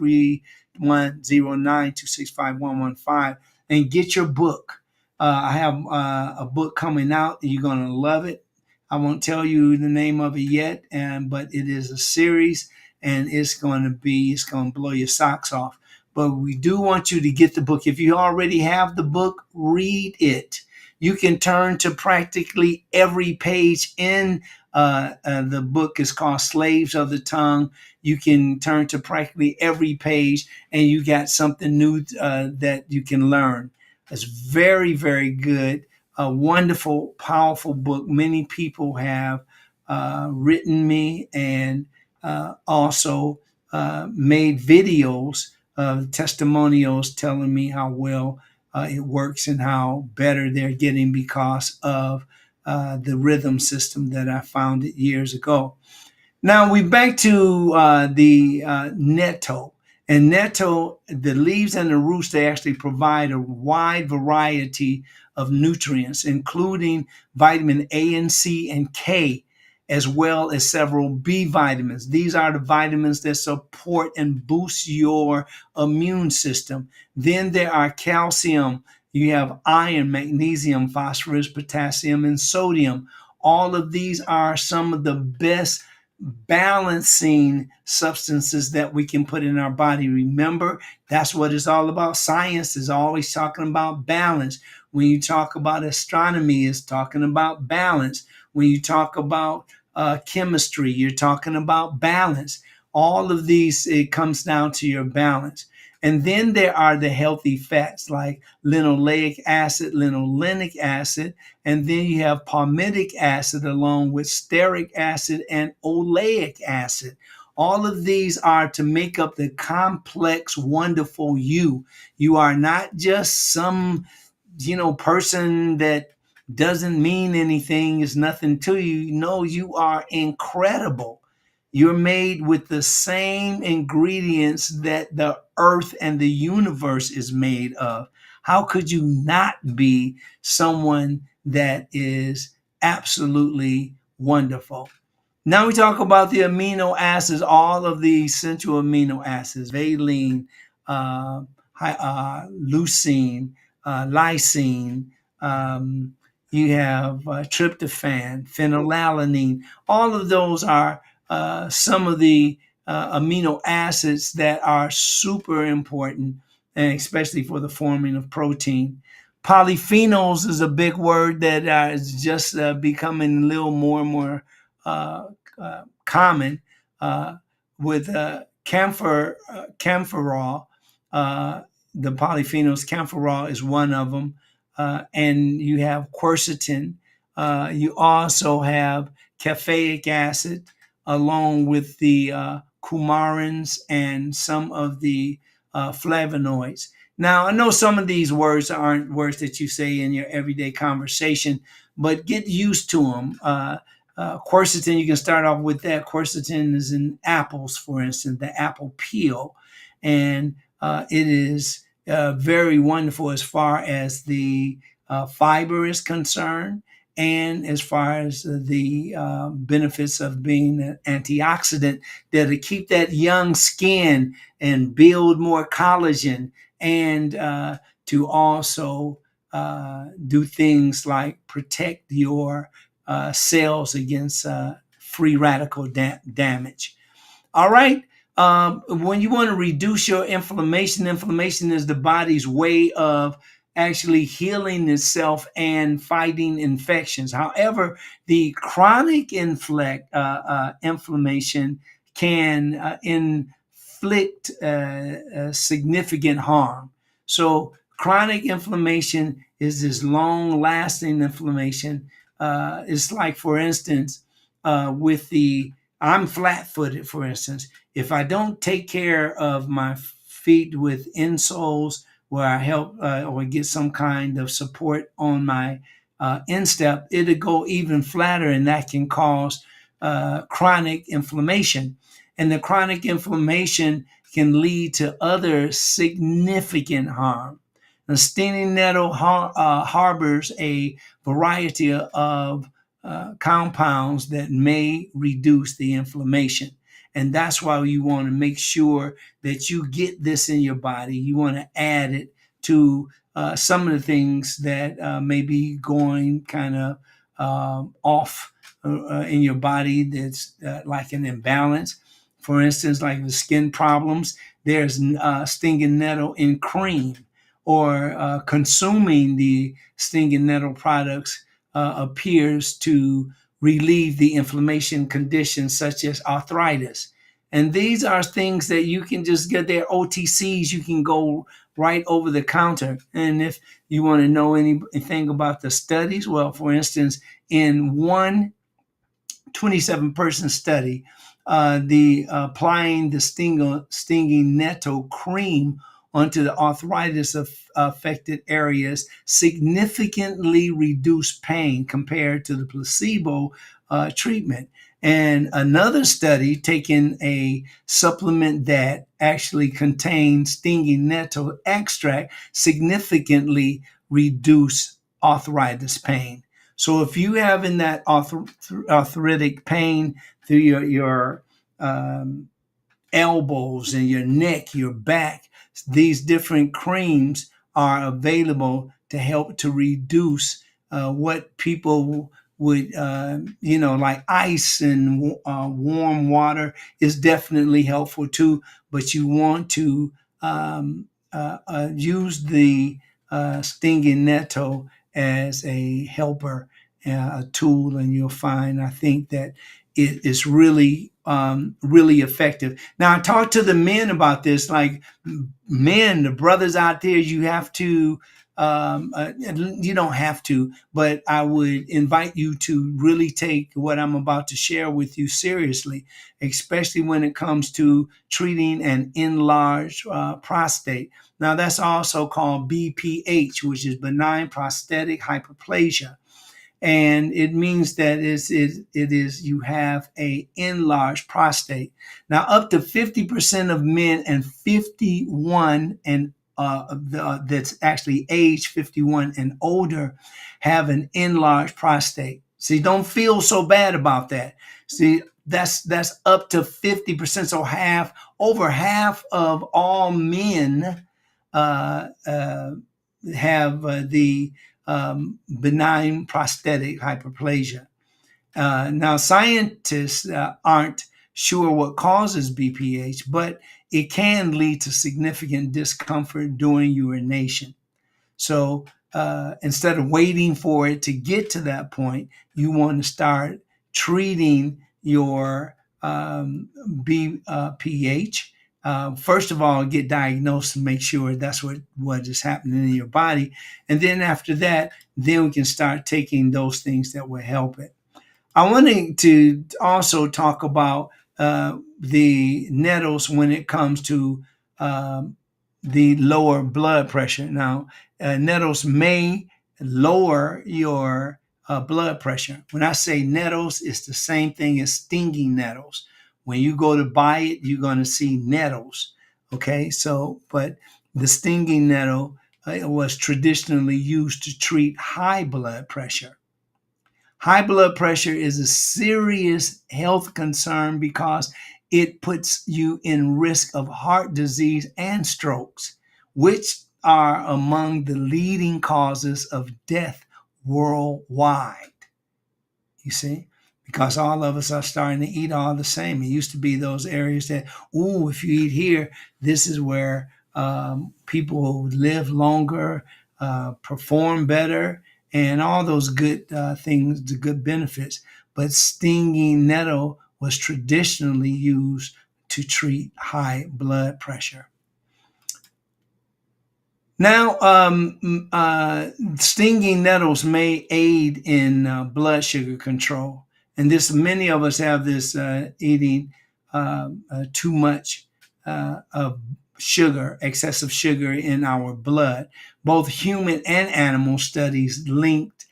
Speaker 4: 310-926-5115, and get your book. I have a book coming out. You're going to love it. I won't tell you the name of it yet, but it is a series, and it's going to blow your socks off. But we do want you to get the book. If you already have the book, read it. You can turn to practically every page in the book. Is called Slaves of the Tongue. You can turn to practically every page, and you got something new that you can learn. It's very, very good. A wonderful, powerful book. Many people have written me and also made videos of testimonials telling me how well it works and how better they're getting because of the rhythm system that I founded years ago. Now we back to the netto. And netto, the leaves and the roots, they actually provide a wide variety of nutrients, including vitamin A and C and K, as well as several B vitamins. These are the vitamins that support and boost your immune system. Then there are calcium. You have iron, magnesium, phosphorus, potassium, and sodium. All of these are some of the best balancing substances that we can put in our body. Remember, that's what it's all about. Science is always talking about balance. When you talk about astronomy, it's talking about balance. When you talk about chemistry, you're talking about balance. All of these, it comes down to your balance. And then there are the healthy fats like linoleic acid, linolenic acid, and then you have palmitic acid along with stearic acid and oleic acid. All of these are to make up the complex, wonderful you. You are not just some, person that doesn't mean anything, is nothing to you. No, you are incredible. You're made with the same ingredients that the earth and the universe is made of. How could you not be someone that is absolutely wonderful? Now we talk about the amino acids, all of the essential amino acids: valine, uh, leucine, lysine. Um, you have tryptophan, phenylalanine. All of those are some of the amino acids that are super important, and especially for the forming of protein. Polyphenols is a big word that is just becoming a little more and more common with Camphorol, the polyphenols, camphorol is one of them, and you have quercetin. You also have caffeic acid, along with the coumarins and some of the flavonoids. Now, I know some of these words aren't words that you say in your everyday conversation, but get used to them. Quercetin, you can start off with that. Quercetin is in apples, for instance, the apple peel, and it is very wonderful as far as the fiber is concerned, and as far as the benefits of being an antioxidant that'll keep that young skin and build more collagen, and to also do things like protect your cells against free radical damage. All right. When you want to reduce your inflammation, inflammation is the body's way of actually healing itself and fighting infections. However, the chronic inflammation can inflict significant harm. So, chronic inflammation is this long lasting inflammation. It's like, for instance, with the I'm flat footed, for instance. If I don't take care of my feet with insoles, where I help or get some kind of support on my instep, it'll go even flatter, and that can cause chronic inflammation. And the chronic inflammation can lead to other significant harm. The stinging nettle harbors a variety of compounds that may reduce the inflammation. And that's why you want to make sure that you get this in your body. You want to add it to some of the things that may be going kind of off in your body, that's like an imbalance. For instance, like the skin problems, there's stinging nettle in cream, or consuming the stinging nettle products appears to relieve the inflammation conditions such as arthritis. And these are things that you can just get their OTCs. You can go right over the counter. And if you want to know anything about the studies, well, for instance, in one 27-person study, the applying the stinging nettle cream onto the arthritis affected areas significantly reduced pain compared to the placebo treatment. And another study taking a supplement that actually contains stinging nettle extract significantly reduced arthritis pain. So if you having that arthritic pain through your elbows and your neck, your back, these different creams are available to help to reduce what people would, like ice and warm water is definitely helpful too. But you want to use the stinging nettle as a helper, a tool, and you'll find, I think, that it is really, really effective. Now, I talked to the men about this, like men, the brothers out there, you have to, you don't have to, but I would invite you to really take what I'm about to share with you seriously, especially when it comes to treating an enlarged prostate. Now, that's also called BPH, which is benign prostatic hyperplasia. And it means that it is you have a enlarged prostate. Now, up to 50% of men and 51 and that's actually age 51 and older have an enlarged prostate. See, don't feel so bad about that. See, that's up to 50%. So over half of all men have the benign prostatic hyperplasia. Now, scientists aren't sure what causes BPH, but it can lead to significant discomfort during urination. So instead of waiting for it to get to that point, you want to start treating your um, pH. First of all, get diagnosed and make sure that's what is happening in your body. And then after that, then we can start taking those things that will help it. I wanted to also talk about the nettles when it comes to um, the lower blood pressure. Now, nettles may lower your blood pressure. When I say nettles, it's the same thing as stinging nettles. When you go to buy it, you're going to see nettles. Okay, so, but the stinging nettle was traditionally used to treat high blood pressure. High blood pressure is a serious health concern because it puts you in risk of heart disease and strokes, which are among the leading causes of death worldwide. You see, because all of us are starting to eat all the same. It used to be those areas that, oh, if you eat here, this is where people live longer, perform better, and all those good things, the good benefits. But stinging nettle was traditionally used to treat high blood pressure. Now, stinging nettles may aid in blood sugar control, and this many of us have this eating too much of sugar, excessive sugar in our blood. Both human and animal studies linked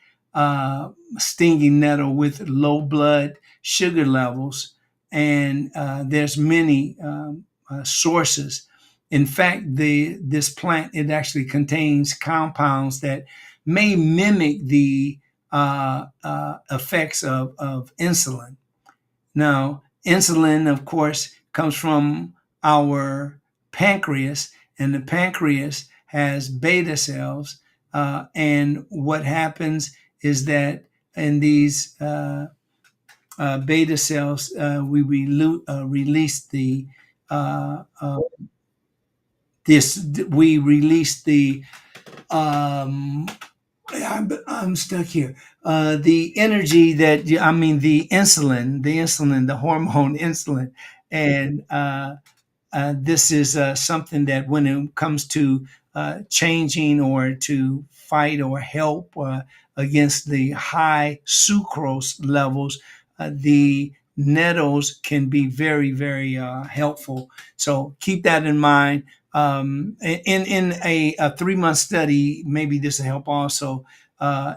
Speaker 4: stinging nettle with low blood sugar levels, and there's many sources. In fact, this plant, it actually contains compounds that may mimic the effects of insulin. Now, insulin, of course, comes from our pancreas, and the pancreas has beta cells. And what happens is that in these beta cells, we release the uh, uh, this we release the um I'm stuck here. The energy that I mean the hormone insulin, and this is something that when it comes to changing or to fight or help against the high sucrose levels, the nettles can be very, very helpful. So keep that in mind. In a 3 month study, maybe this will help also.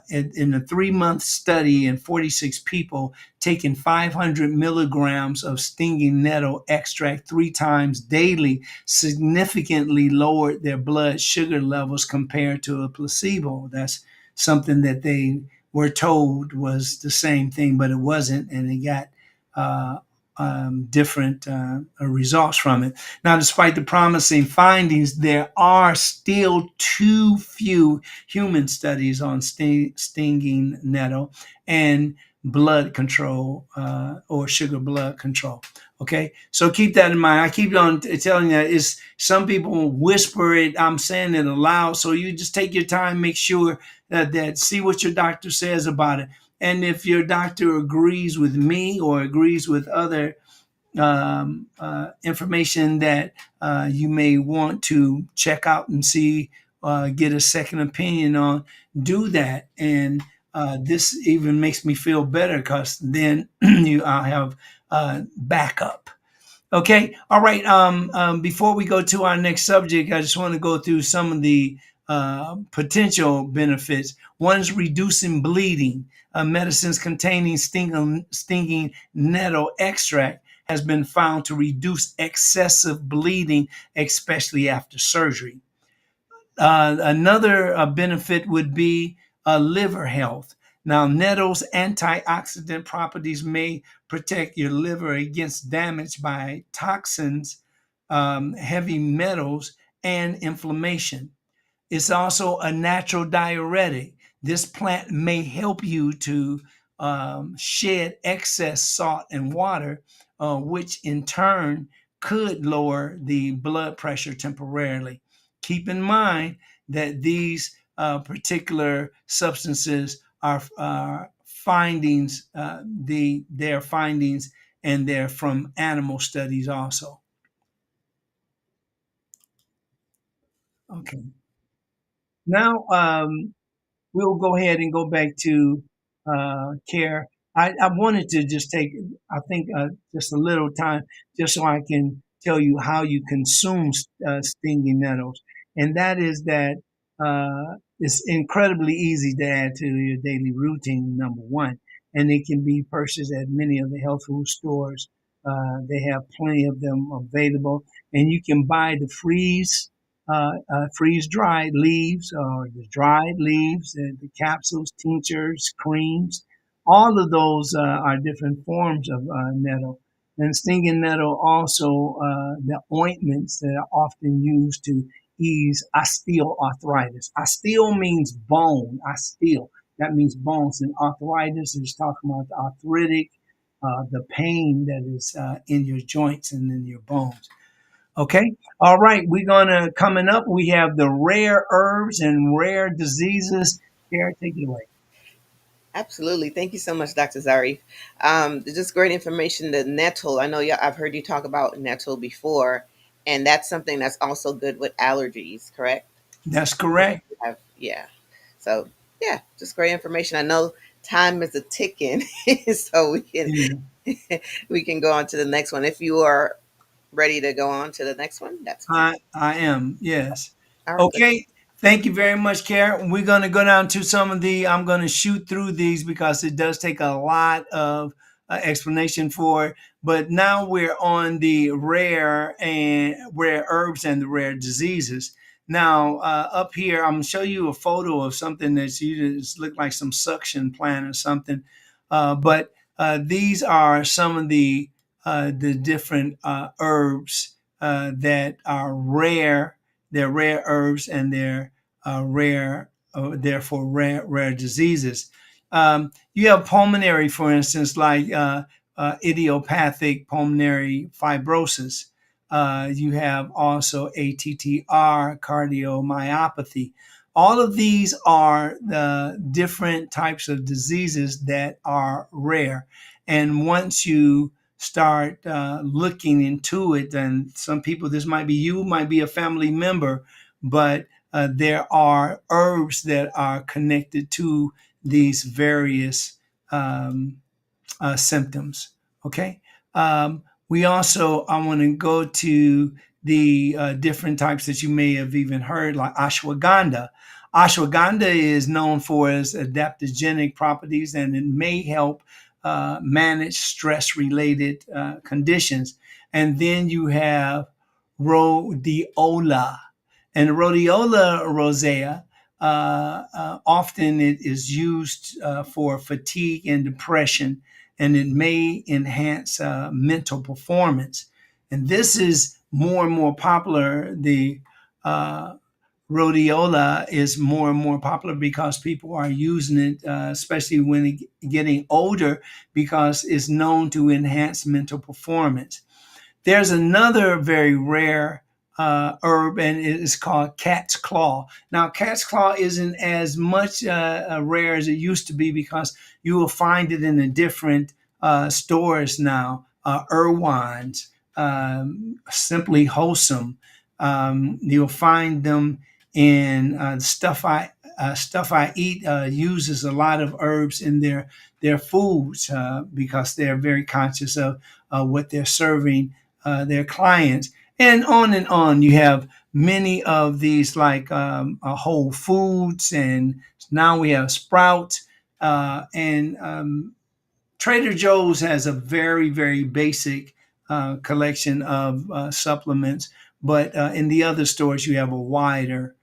Speaker 4: In a 3 month study in 46 people, taking 500 milligrams of stinging nettle extract 3 times daily significantly lowered their blood sugar levels compared to a placebo. That's something that they were told was the same thing, but it wasn't, and they got uh, different results from it. Now, despite the promising findings, there are still too few human studies on stinging nettle and blood control or sugar blood control. Okay, so keep that in mind. I keep on telling you that is some people whisper it. I'm saying it aloud, so you just take your time, make sure that see what your doctor says about it. And if your doctor agrees with me or agrees with other information that you may want to check out and see, get a second opinion on, do that. And this even makes me feel better because then I'll have backup. Okay. All right. Before we go to our next subject, I just want to go through some of the potential benefits. One's reducing bleeding. Medicines containing stinging nettle extract has been found to reduce excessive bleeding, especially after surgery. Another benefit would be liver health. Now, nettle's antioxidant properties may protect your liver against damage by toxins, heavy metals, and inflammation. It's also a natural diuretic. This plant may help you to shed excess salt and water, which in turn could lower the blood pressure temporarily. Keep in mind that these particular substances are findings, their findings and they're from animal studies also. Okay. Now, we'll go ahead and go back to care. I wanted to just take, I think, just a little time just so I can tell you how you consume stinging nettles. And that is that it's incredibly easy to add to your daily routine, number one. And it can be purchased at many of the health food stores. They have plenty of them available. And you can buy the freeze dried leaves or the dried leaves, the capsules, tinctures, creams. All of those are different forms of nettle. And stinging nettle also, the ointments that are often used to ease osteoarthritis. Osteo means bone, osteo. That means bones. And arthritis is talking about the arthritic, the pain that is in your joints and in your bones. Okay. All right. We're gonna coming up. We have the rare herbs and rare diseases. Here, take it away.
Speaker 3: Absolutely. Thank you so much, Dr. Zarif. Just great information. The nettle, I know I've heard you talk about nettle before, and that's something that's also good with allergies, correct?
Speaker 4: That's correct.
Speaker 3: Yeah. So, yeah, just great information. I know time is a ticking, so
Speaker 4: Yeah.
Speaker 3: we can go on to the next one. If you are ready to go on to the next one, that's fine.
Speaker 4: I am. Yes.
Speaker 3: All right.
Speaker 4: Okay. Thank you very much, Karen. We're going to go down to some of the, I'm going to shoot through these because it does take a lot of explanation for it. But now we're on the rare herbs and the rare diseases. Now, up here, I'm going to show you a photo of something that's you just look like some suction plant or something. But these are some of the different herbs that are rare. They're rare herbs and they're therefore rare diseases. You have pulmonary, for instance, like idiopathic pulmonary fibrosis. You have also ATTR, cardiomyopathy. All of these are the different types of diseases that are rare. And once you start looking into it, and some people, this might be you, might be a family member, but there are herbs that are connected to these various um, symptoms. Okay. We also, I want to go to the different types that you may have even heard, like ashwagandha. Ashwagandha is known for its adaptogenic properties, and it may help manage stress related conditions. And then you have rhodiola. And rhodiola rosea, often it is used for fatigue and depression, and it may enhance mental performance. And this is more and more popular. The uh, rhodiola is more and more popular because people are using it, especially when getting older, because it's known to enhance mental performance. There's another very rare herb, and it is called cat's claw. Now, cat's claw isn't as much rare as it used to be because you will find it in the different stores now. Irwine's, Simply Wholesome. You'll find them in Stuff I Eat uses a lot of herbs in their foods because they're very conscious of what they're serving their clients, and on and on. You have many of these like Whole Foods, and now we have Sprouts, and Trader Joe's has a very basic collection of supplements, but in the other stores you have a wider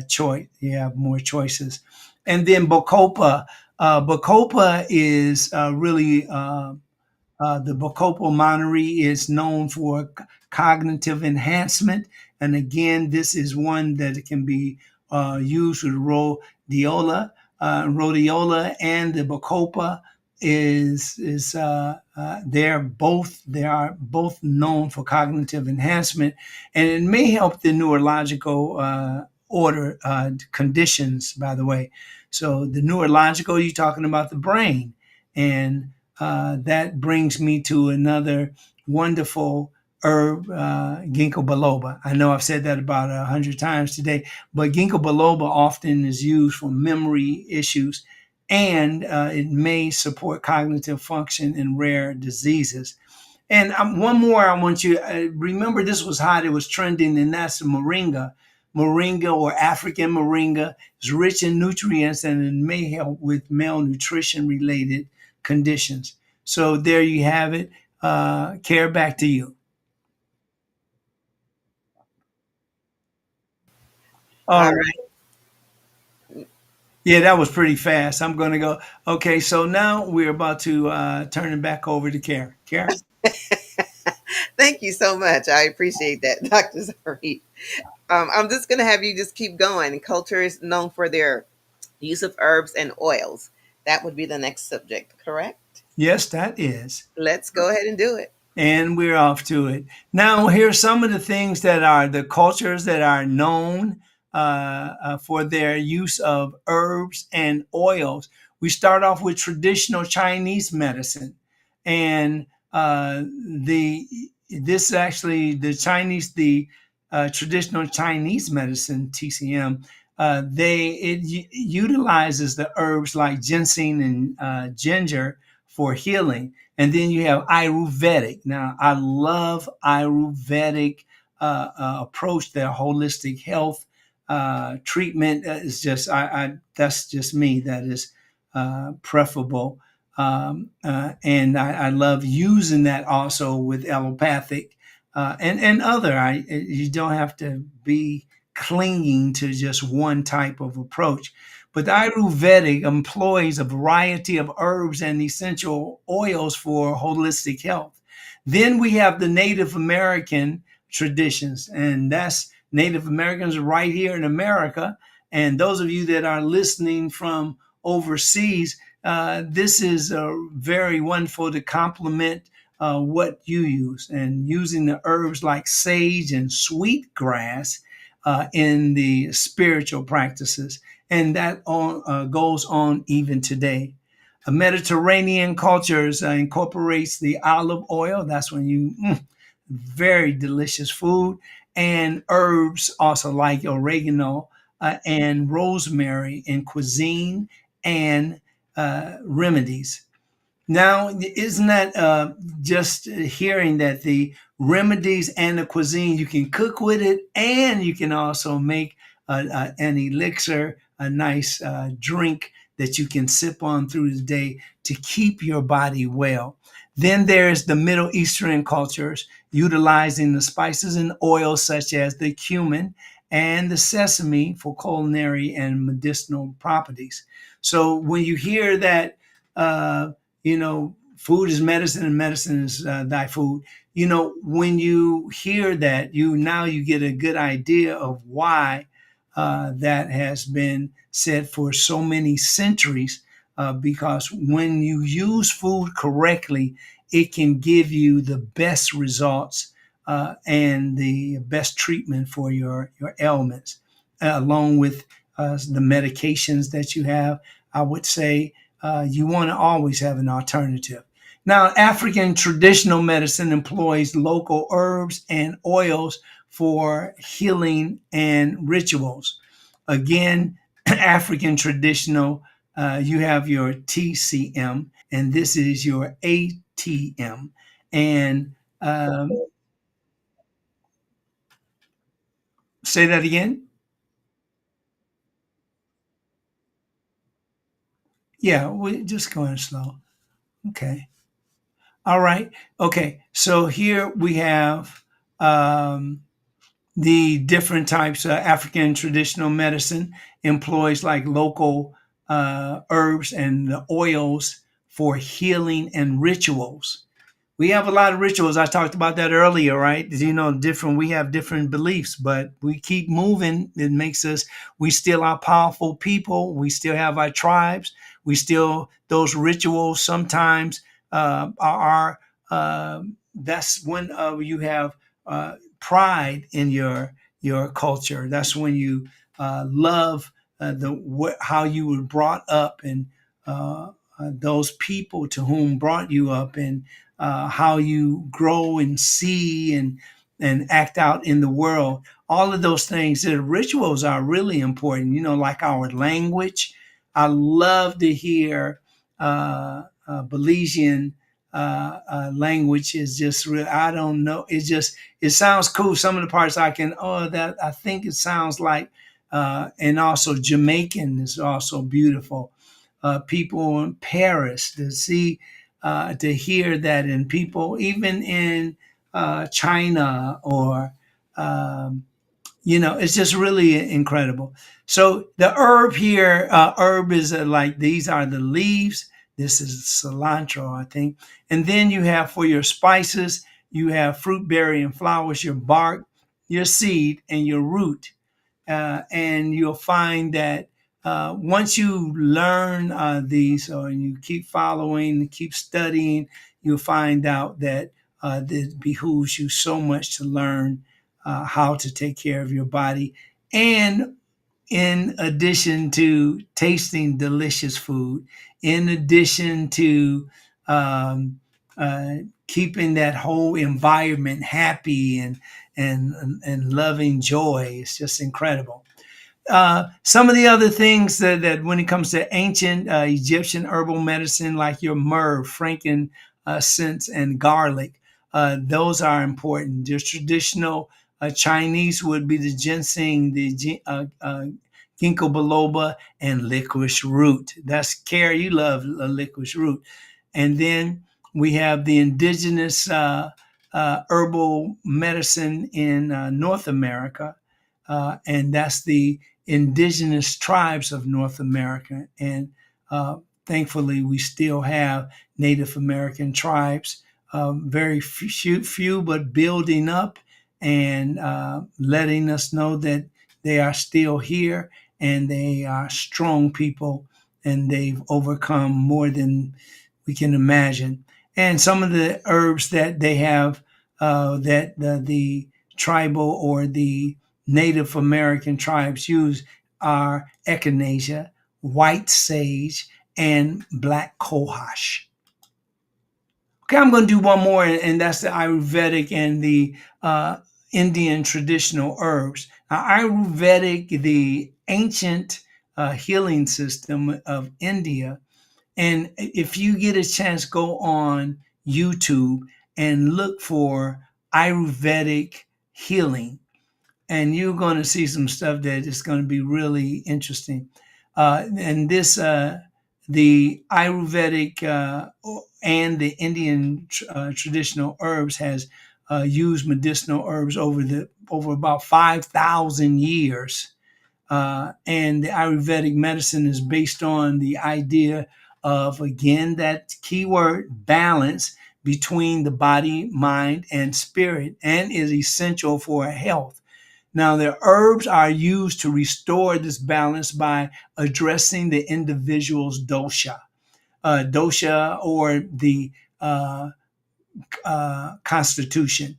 Speaker 4: choice. You have more choices, and then Bacopa. Bacopa is really the Bacopa monterey is known for cognitive enhancement. And again, this is one that can be used with rhodiola. Rhodiola and the Bacopa they are both known for cognitive enhancement, and it may help the neurological order conditions. By the way, so the neurological, you're talking about the brain, and that brings me to another wonderful herb, ginkgo biloba. I know I've said that about 100 times today, but ginkgo biloba often is used for memory issues, and it may support cognitive function in rare diseases. And one more I want you remember, this was hot, it was trending, and that's moringa. Moringa, or African moringa, is rich in nutrients and it may help with malnutrition related conditions. So there you have it. Care, back to you.
Speaker 3: All
Speaker 4: All right.
Speaker 3: right.
Speaker 4: Yeah, that was pretty fast. I'm going to go. Okay, so now we're about to turn it back over to Care. Care?
Speaker 3: Thank you so much. I appreciate that, Dr. Zari. I'm just going to have you just keep going. Culture is known for their use of herbs and oils. That would be the next subject, correct?
Speaker 4: Yes, that is.
Speaker 3: Let's go ahead and do it.
Speaker 4: And we're off to it. Now, here's some of the things that are the cultures that are known for their use of herbs and oils. We start off with traditional Chinese medicine, and the this actually the Chinese the traditional Chinese medicine (TCM). Utilizes the herbs like ginseng and ginger for healing. And then you have Ayurvedic. Now, I love Ayurvedic approach. Their holistic health treatment is just, that's just me. That is preferable. And I love using that also with allopathic and other. You don't have to be clinging to just one type of approach. But the Ayurvedic employs a variety of herbs and essential oils for holistic health. Then we have the Native American traditions, and that's Native Americans right here in America. And those of you that are listening from overseas, this is very wonderful to complement what you use, and using the herbs like sage and sweetgrass in the spiritual practices, and that goes on even today. A Mediterranean cultures incorporates the olive oil. That's when very delicious food, and herbs also like oregano and rosemary in cuisine and remedies. Now, isn't that just hearing that the remedies and the cuisine, you can cook with it, and you can also make an elixir, a nice drink that you can sip on through the day to keep your body well. Then there's the Middle Eastern cultures utilizing the spices and oils such as the cumin and the sesame for culinary and medicinal properties. So when you hear that, food is medicine and medicine is thy food. When you hear that, you get a good idea of why that has been said for so many centuries. Because when you use food correctly, it can give you the best results and the best treatment for your ailments, along with the medications that you have. I would say you want to always have an alternative. Now, African traditional medicine employs local herbs and oils for healing and rituals. Again, African traditional, you have your TCM, and this is your ATM. And say that again. Yeah, we're just going slow. Okay. All right. Okay. So here we have the different types of African traditional medicine employs like local herbs and the oils for healing and rituals. We have a lot of rituals. I talked about that earlier, right? We have different beliefs, but we keep moving. It makes us, we still are powerful people. We still have our tribes. Those rituals sometimes that's when you have pride in your culture. That's when you love how you were brought up, and those people to whom brought you up, and how you grow and see and act out in the world. All of those things, the rituals are really important, like our language. I love to hear Belizean language is just real. I don't know. It sounds cool. Some of the parts that I think it sounds like, and also Jamaican is also beautiful. People in Paris to hear that, and people even in China or um, it's just really incredible. So the herb here, herb is like these are the leaves. This is cilantro, I think. And then you have for your spices, you have fruit, berry, and flowers, your bark, your seed, and your root. And you'll find that once you learn these, or you keep following, keep studying, you'll find out that it behooves you so much to learn how to take care of your body. And in addition to tasting delicious food, in addition to um, uh, keeping that whole environment happy and loving joy, it's just incredible. Some of the other things that when it comes to ancient Egyptian herbal medicine, like your myrrh, frankincense, and garlic, those are important. The traditional Chinese would be the ginseng, the ginkgo biloba, and licorice root. That's Carrie, you love licorice root. And then we have the indigenous herbal medicine in North America, and that's the indigenous tribes of North America. And thankfully, we still have Native American tribes, very few, but building up and letting us know that they are still here and they are strong people and they've overcome more than we can imagine. And some of the herbs that they have, that the tribal or the Native American tribes use are echinacea, white sage, and black cohosh. Okay, I'm going to do one more, and that's the Ayurvedic and the Indian traditional herbs. Now, Ayurvedic, the ancient healing system of India, and if you get a chance, go on YouTube and look for Ayurvedic healing, and you're going to see some stuff that is going to be really interesting. And the Ayurvedic and the Indian traditional herbs has used medicinal herbs over about 5,000 years. And the Ayurvedic medicine is based on the idea of, again, that keyword balance between the body, mind, and spirit, and is essential for health. Now, the herbs are used to restore this balance by addressing the individual's dosha or the constitution.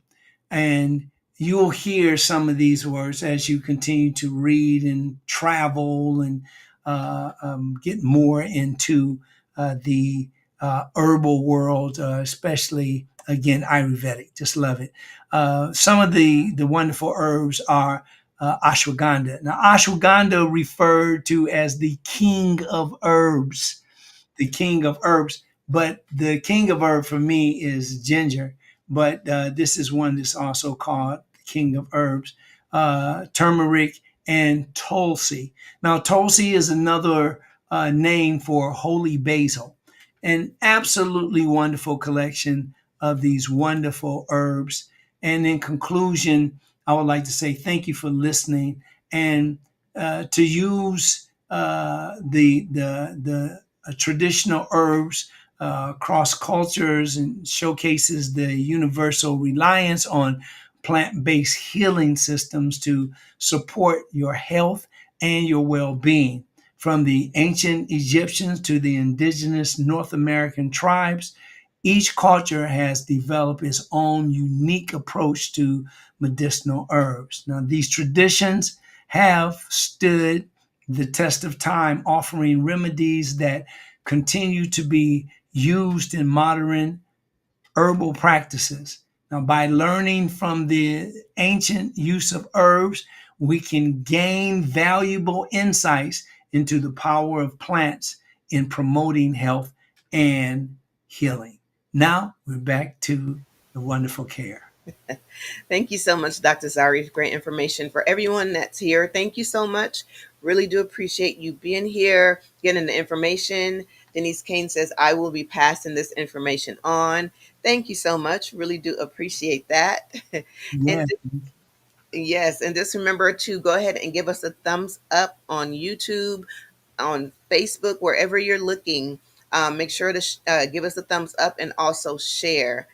Speaker 4: And you'll hear some of these words as you continue to read and travel and get more into the herbal world, especially, again, Ayurvedic. Just love it. Some of the wonderful herbs are ashwagandha. Now, ashwagandha referred to as the king of herbs, the king of herbs. But the king of herb for me is ginger. But this is one that's also called the king of herbs, turmeric and tulsi. Now, tulsi is another name for holy basil. An absolutely wonderful collection of these wonderful herbs. And in conclusion, I would like to say thank you for listening, and to use the traditional herbs across cultures, and showcases the universal reliance on plant-based healing systems to support your health and your well-being. From the ancient Egyptians to the indigenous North American tribes, each culture has developed its own unique approach to medicinal herbs. Now, these traditions have stood the test of time, offering remedies that continue to be used in modern herbal practices. Now, by learning from the ancient use of herbs, we can gain valuable insights into the power of plants in promoting health and healing. Now, we're back to the wonderful care.
Speaker 3: Thank you so much, Dr. Zarif. Great information for everyone that's here. Thank you so much. Really do appreciate you being here, getting the information. Denise Kane says, I will be passing this information on. Thank you so much. Really do appreciate that.
Speaker 4: Yeah.
Speaker 3: And yes, and just remember to go ahead and give us a thumbs up on YouTube, on Facebook, wherever you're looking. Make sure to give us a thumbs up and also share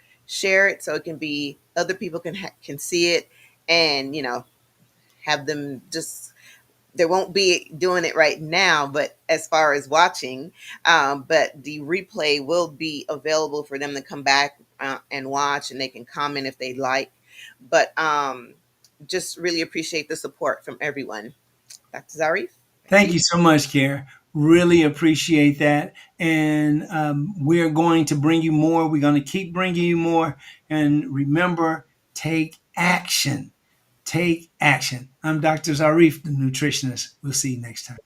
Speaker 3: it so it can be other people can see it, and have them just, they won't be doing it right now, but as far as watching, but the replay will be available for them to come back and watch, and they can comment if they like. But just really appreciate the support from everyone. Dr. Zarif, back to
Speaker 4: Thank
Speaker 3: you.
Speaker 4: you so much, Care. Really appreciate that. And we're going to bring you more. We're going to keep bringing you more. And remember, take action. Take action. I'm Dr. Zarif, the nutritionist. We'll see you next time.